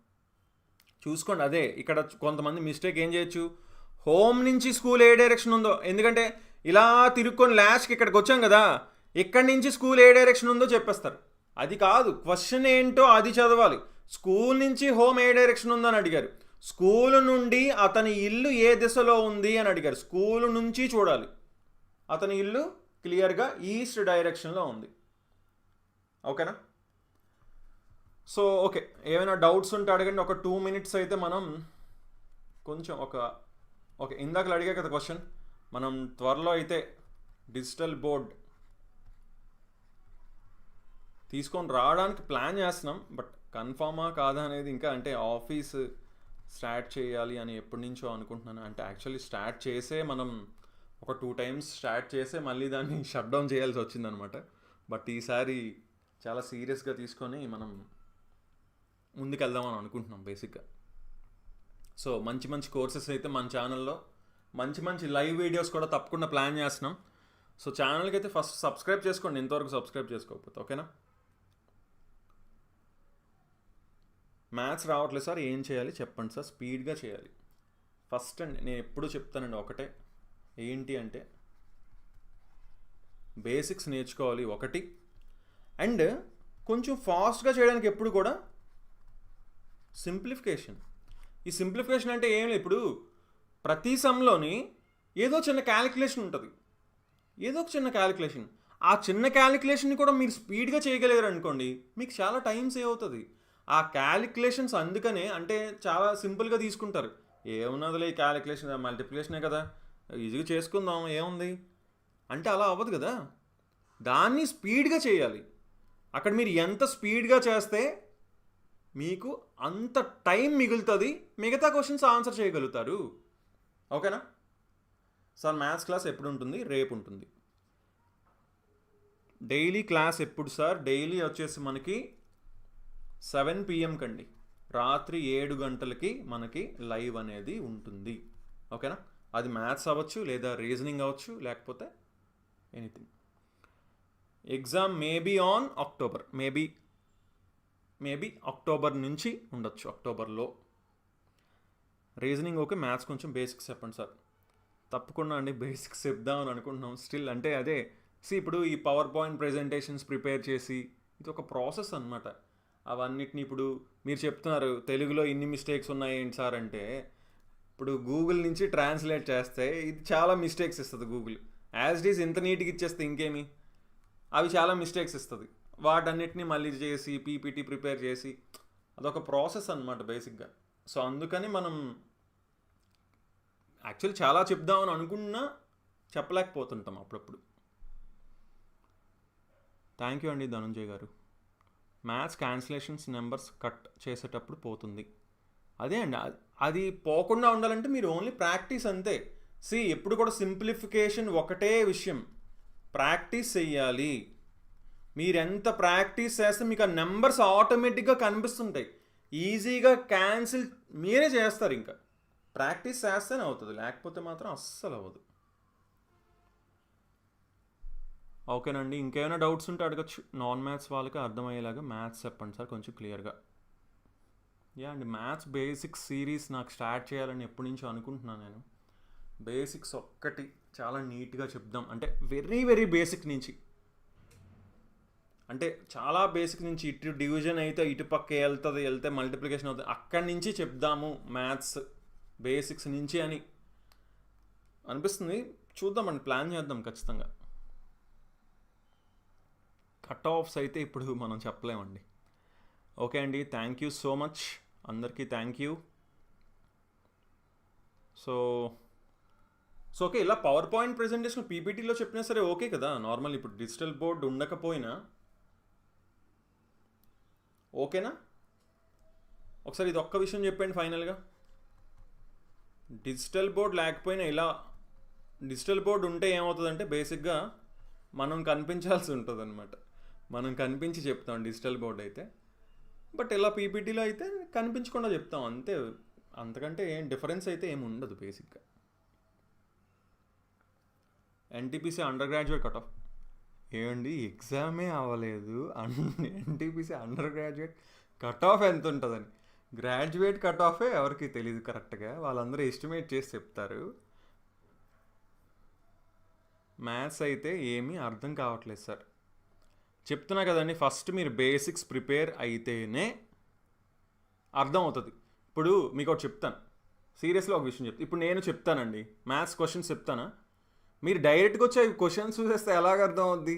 చూసుకోండి. అదే ఇక్కడ కొంతమంది మిస్టేక్ ఏం చేయొచ్చు, హోమ్ నుంచి స్కూల్ ఏ డైరెక్షన్ ఉందో, ఎందుకంటే ఇలా తిరుక్కొని లాస్ట్కి ఇక్కడికి వచ్చాం కదా, ఇక్కడి నుంచి స్కూల్ ఏ డైరెక్షన్ ఉందో చెప్పేస్తారు. అది కాదు, క్వశ్చన్ ఏంటో అది చదవాలి. స్కూల్ నుంచి హోమ్ ఏ డైరెక్షన్ ఉందో అని అడిగారు, స్కూల్ నుండి అతని ఇల్లు ఏ దిశలో ఉంది అని అడిగారు. స్కూల్ నుంచి చూడాలి, అతని ఇల్లు క్లియర్గా ఈస్ట్ డైరెక్షన్లో ఉంది, ఓకేనా. సో ఓకే, ఏమైనా డౌట్స్ ఉంటే అడగండి. ఒక 2 minutes అయితే మనం కొంచెం ఓకే, ఇందాకలు అడిగా కదా క్వశ్చన్, మనం త్వరలో అయితే డిజిటల్ బోర్డ్ తీసుకొని రావడానికి ప్లాన్ చేస్తున్నాం. బట్ కన్ఫామా కాదా అనేది ఇంకా, అంటే ఆఫీస్ స్టార్ట్ చేయాలి అని ఎప్పటి నుంచో అనుకుంటున్నాను. అంటే యాక్చువల్లీ స్టార్ట్ చేసే మనం ఒక 2 times స్టార్ట్ చేసే మళ్ళీ దాన్ని షట్ డౌన్ చేయాల్సి వచ్చిందనమాట. బట్ ఈసారి చాలా సీరియస్గా తీసుకొని మనం ముందుకెళ్దామని అనుకుంటున్నాం బేసిక్గా. సో మంచి కోర్సెస్ అయితే మన ఛానల్లో, మంచి లైవ్ వీడియోస్ కూడా తప్పకుండా ప్లాన్ చేస్తున్నాం. సో ఛానల్కి అయితే ఫస్ట్ సబ్స్క్రైబ్ చేసుకోండి, ఇంతవరకు సబ్స్క్రైబ్ చేసుకోకపోతే, ఓకేనా. మ్యాథ్స్ రావట్లేదు సార్, ఏం చేయాలి చెప్పండి సార్, స్పీడ్గా చేయాలి. ఫస్ట్ అండి నేను ఎప్పుడూ చెప్తానండి ఒకటే, ఏంటి అంటే బేసిక్స్ నేర్చుకోవాలి ఒకటి, అండ్ కొంచెం ఫాస్ట్గా చేయడానికి ఎప్పుడు కూడా సింప్లిఫికేషన్. ఈ సింప్లిఫికేషన్ అంటే ఏం లేదు, ఇప్పుడు ప్రతి సమ్లోని ఏదో చిన్న క్యాలిక్యులేషన్ ఉంటుంది, ఏదో ఒక చిన్న క్యాలిక్యులేషన్. ఆ చిన్న క్యాలిక్యులేషన్ని కూడా మీరు స్పీడ్గా చేయగలిగారు అనుకోండి, మీకు చాలా టైం సేవ్ అవుతుంది. ఆ క్యాలిక్యులేషన్స్ అందుకనే అంటే చాలా సింపుల్గా తీసుకుంటారు. ఏమున్నదిలే ఈ క్యాలిక్యులేషన్, మల్టిప్లికేషనే కదా, ఈజీగా చేసుకుందాం ఏముంది అంటే అలా అవ్వదు కదా. దాన్ని స్పీడ్గా చేయాలి. అక్కడ మీరు ఎంత స్పీడ్గా చేస్తే మీకు అంత టైం మిగులుతుంది, మిగతా క్వశ్చన్స్ ఆన్సర్ చేయగలుగుతారు. ఓకేనా సార్? మ్యాథ్స్ క్లాస్ ఎప్పుడు ఉంటుంది? రేపు ఉంటుంది. డైలీ క్లాస్ ఎప్పుడు సార్? డైలీ వచ్చేసి మనకి 7 PM కండి, రాత్రి 7 గంటలకి మనకి లైవ్ అనేది ఉంటుంది. ఓకేనా? అది మ్యాథ్స్ అవ్వచ్చు, లేదా రీజనింగ్ అవ్వచ్చు, లేకపోతే anything. Exam maybe on October, maybe October నుంచి ఉండొచ్చు, అక్టోబర్లో. రీజనింగ్ ఓకే, మ్యాథ్స్ కొంచెం బేసిక్స్ చెప్పండి సార్. తప్పకుండా అండి, బేసిక్స్ చెప్దామని అనుకుంటున్నాం స్టిల్. అంటే అదే ఇప్పుడు ఈ పవర్ పాయింట్ ప్రెజెంటేషన్స్ ప్రిపేర్ చేసి, ఇది ఒక ప్రాసెస్ అనమాట. అవన్నిటిని ఇప్పుడు మీరు చెప్తున్నారు తెలుగులో ఇన్ని మిస్టేక్స్ ఉన్నాయి ఏంటి సార్ అంటే, ఇప్పుడు గూగుల్ నుంచి ట్రాన్స్లేట్ చేస్తే ఇది చాలా మిస్టేక్స్ ఇస్తుంది గూగుల్. యాజ్ ఇట్ ఈజ్ ఇంత నీట్గా ఇచ్చేస్తే ఇంకేమి, అవి చాలా మిస్టేక్స్ ఇస్తుంది. వాటన్నిటిని మళ్ళీ చేసి పీపీటీ ప్రిపేర్ చేసి, అదొక ప్రాసెస్ అనమాట బేసిక్గా. సో అందుకని మనం యాక్చువల్లీ చాలా చెప్దామని అనుకున్నా చెప్పలేకపోతుంటాం అప్పుడప్పుడు. థ్యాంక్ యూ అండి ధనుంజయ్ గారు. మ్యాథ్స్ క్యాన్సిలేషన్స్ నెంబర్స్ కట్ చేసేటప్పుడు పోతుంది. అదే అండి, అది పోకుండా ఉండాలంటే మీరు ఓన్లీ ప్రాక్టీస్ అంతే. ఎప్పుడు కూడా సింప్లిఫికేషన్ ఒకటే విషయం, ప్రాక్టీస్ చెయ్యాలి. మీరు ఎంత ప్రాక్టీస్ చేస్తే మీకు ఆ నెంబర్స్ ఆటోమేటిక్గా కనిపిస్తుంటాయి. ఈజీగా క్యాన్సిల్ మీరే చేస్తారు. ఇంకా ప్రాక్టీస్ చేస్తేనే అవుతుంది, లేకపోతే మాత్రం అస్సలు అవ్వదు. ఓకేనండి, ఇంకేమైనా డౌట్స్ ఉంటే అడగచ్చు. నాన్ మ్యాథ్స్ వాళ్ళకి అర్థమయ్యేలాగా మ్యాథ్స్ చెప్పండి సార్ కొంచెం క్లియర్గా. అండి, మ్యాథ్స్ బేసిక్స్ సిరీస్ నాకు స్టార్ట్ చేయాలని ఎప్పటి నుంచో అనుకుంటున్నాను నేను. బేసిక్స్ ఒక్కటి చాలా నీట్గా చెప్దాం, అంటే వెరీ వెరీ బేసిక్ నుంచి, అంటే చాలా బేసిక్ నుంచి. ఇటు డివిజన్ అయితే ఇటుపక్క వెళ్తే మల్టిప్లికేషన్ అవుతుంది, అక్కడి నుంచి చెప్దాము మ్యాథ్స్ బేసిక్స్ నుంచి అని అనిపిస్తుంది. చూద్దామండి, ప్లాన్ చేద్దాం ఖచ్చితంగా. కట్ ఆఫ్స్ అయితే ఇప్పుడు మనం చెప్పలేమండి. ఓకే అండి, థ్యాంక్ యూ సో మచ్ అందరికీ, థ్యాంక్ యూ. సో ఓకే, ఇలా పవర్ పాయింట్ ప్రెజెంటేషన్ పీపీటీలో చెప్పినా సరే ఓకే కదా. నార్మల్ ఇప్పుడు డిజిటల్ బోర్డ్ ఉండకపోయినా ఓకేనా? ఒకసారి ఇది ఒక్క విషయం చెప్పండి ఫైనల్గా. డిజిటల్ బోర్డ్ లేకపోయినా ఇలా, డిజిటల్ బోర్డ్ ఉంటే ఏమవుతుందంటే బేసిక్గా మనం కనిపించాల్సి ఉంటుంది అనమాట. మనం కనిపించి చెప్తాం డిజిటల్ బోర్డ్ అయితే, బట్ ఇలా పీపీటీలో అయితే కనిపించకుండా చెప్తాం అంతే. అంతకంటే ఏం డిఫరెన్స్ అయితే ఏమి ఉండదు బేసిక్గా. NTPC under graduate cut off ఏమండి, ఎగ్జామే అవ్వలేదు, NTPC under graduate cut off ఎంత ఉంటుందని. గ్రాడ్యుయేట్ కట్ ఆఫే ఎవరికి తెలియదు కరెక్ట్గా, వాళ్ళందరూ ఎస్టిమేట్ చేసి చెప్తారు. మ్యాథ్స్ అయితే ఏమీ అర్థం కావట్లేదు సార్. చెప్తున్నా కదండి, ఫస్ట్ మీరు బేసిక్స్ ప్రిపేర్ అయితేనే అర్థం అవుతుంది. ఇప్పుడు మీకు ఒకటి చెప్తాను, సీరియస్గా ఒక విషయం చెప్తాను. ఇప్పుడు నేను చెప్తానండి మ్యాథ్స్ క్వశ్చన్స్ చెప్తానా, మీరు డైరెక్ట్గా వచ్చి అవి క్వశ్చన్స్ చూసేస్తే ఎలాగ అర్థం అవుద్ది?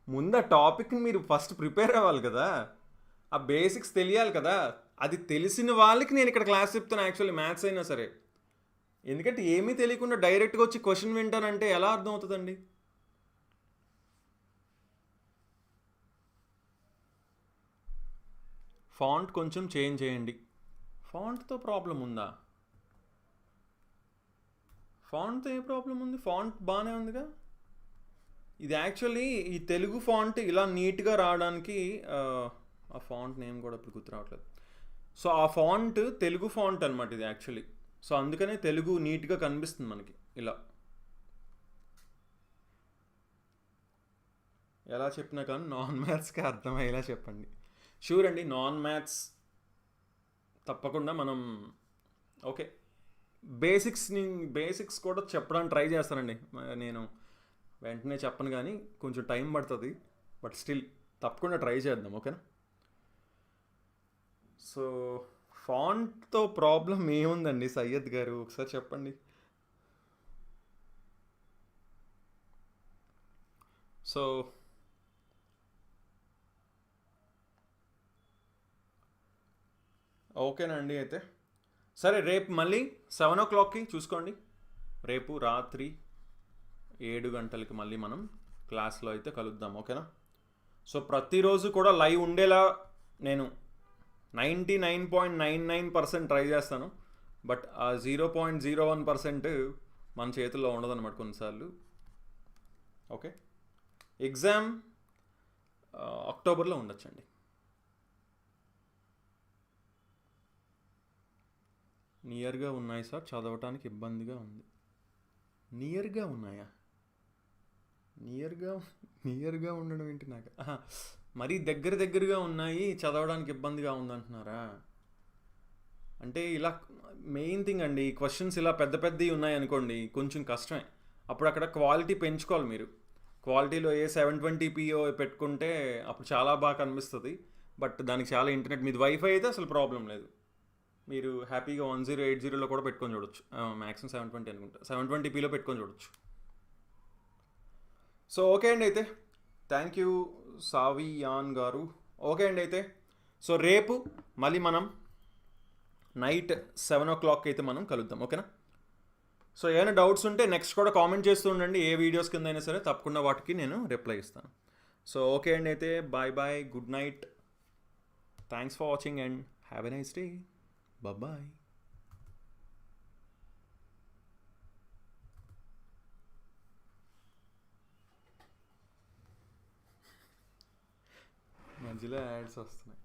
ముందు ఆ టాపిక్ని మీరు ఫస్ట్ ప్రిపేర్ అవ్వాలి కదా, ఆ బేసిక్స్ తెలియాలి కదా. అది తెలిసిన వాళ్ళకి నేను ఇక్కడ క్లాస్ చెప్తాను యాక్చువల్లీ, మ్యాథ్స్ అయినా సరే. ఎందుకంటే ఏమీ తెలియకుండా డైరెక్ట్గా వచ్చి క్వశ్చన్ వింటానంటే ఎలా అర్థం అవుతుందండి? ఫాంట్ కొంచెం చేంజ్ చేయండి. ఫాంట్తో ప్రాబ్లం ఉందా? ఫాంట్తో ఏ ప్రాబ్లం ఉంది? ఫాంట్ బాగానే ఉందిగా. ఇది యాక్చువల్లీ ఈ తెలుగు ఫాంట్ ఇలా నీట్గా రావడానికి ఆ ఫాంట్ నేమ్ కూడా ఇప్పుడు గుర్తు రావట్లేదు. సో ఆ ఫాంట్ తెలుగు ఫాంట్ అనమాట ఇది యాక్చువల్లీ. సో అందుకనే తెలుగు నీట్గా కనిపిస్తుంది మనకి ఇలా. ఎలా చెప్పినా కానీ నాన్ మ్యాథ్స్కి అర్థమయ్యేలా చెప్పండి. షూర్ అండి, నాన్ మ్యాథ్స్ తప్పకుండా మనం ఓకే బేసిక్స్ కూడా చెప్పడానికి ట్రై చేస్తానండి. నేను వెంటనే చెప్పను కానీ కొంచెం టైం పడుతుంది, బట్ స్టిల్ తప్పకుండా ట్రై చేద్దాం. ఓకేనా? సో ఫాంట్తో ప్రాబ్లం ఏముందండి సయ్యద్ గారు, ఒకసారి చెప్పండి. సో ఓకేనండి, అయితే సరే, రేపు మళ్ళీ 7 o'clockకి చూసుకోండి. రేపు రాత్రి 7 గంటలకి మళ్ళీ మనం క్లాస్లో అయితే కలుద్దాం. ఓకేనా? సో ప్రతిరోజు కూడా లైవ్ ఉండేలా నేను 99.99% ట్రై చేస్తాను. బట్ ఆ 0.01% మన చేతుల్లో ఉండదన్నమాట కొన్నిసార్లు. ఓకే, ఎగ్జామ్ అక్టోబర్లో ఉండొచ్చండి. నియర్గా ఉన్నాయి సార్, చదవటానికి ఇబ్బందిగా ఉంది. నియర్గా ఉన్నాయా? నియర్గా ఉండడం ఏంటి నాకు? మరీ దగ్గరగా ఉన్నాయి, చదవడానికి ఇబ్బందిగా ఉందంటున్నారా? అంటే ఇలా మెయిన్ థింగ్ అండి, క్వశ్చన్స్ ఇలా పెద్దవి ఉన్నాయి అనుకోండి, కొంచెం కష్టమే. అప్పుడు అక్కడ క్వాలిటీ పెంచుకోవాలి మీరు. క్వాలిటీలో 720p పెట్టుకుంటే అప్పుడు చాలా బాగా కనిపిస్తుంది. బట్ దానికి చాలా ఇంటర్నెట్, మీది వైఫై అయితే అసలు ప్రాబ్లం లేదు. మీరు హ్యాపీగా 1080లో కూడా పెట్టుకొని చూడొచ్చు. మ్యాక్సిమం 720 అనుకుంటా, 720pలో పెట్టుకొని చూడొచ్చు. సో ఓకే అండి, అయితే థ్యాంక్ యూ సావియాన్ గారు. ఓకే అండి, అయితే సో రేపు మళ్ళీ మనం నైట్ 7 o'clock అయితే మనం కలుద్దాం. ఓకేనా? సో ఏమైనా డౌట్స్ ఉంటే నెక్స్ట్ కూడా కామెంట్ చేస్తూ ఉండండి. ఏ వీడియోస్ కింద అయినా సరే తప్పకుండా వాటికి నేను రిప్లై ఇస్తాను. సో ఓకే అండి, అయితే bye, good night, thanks for watching and have a nice day. Bye. మధ్యలో యాడ్స్ వస్తున్నాయి.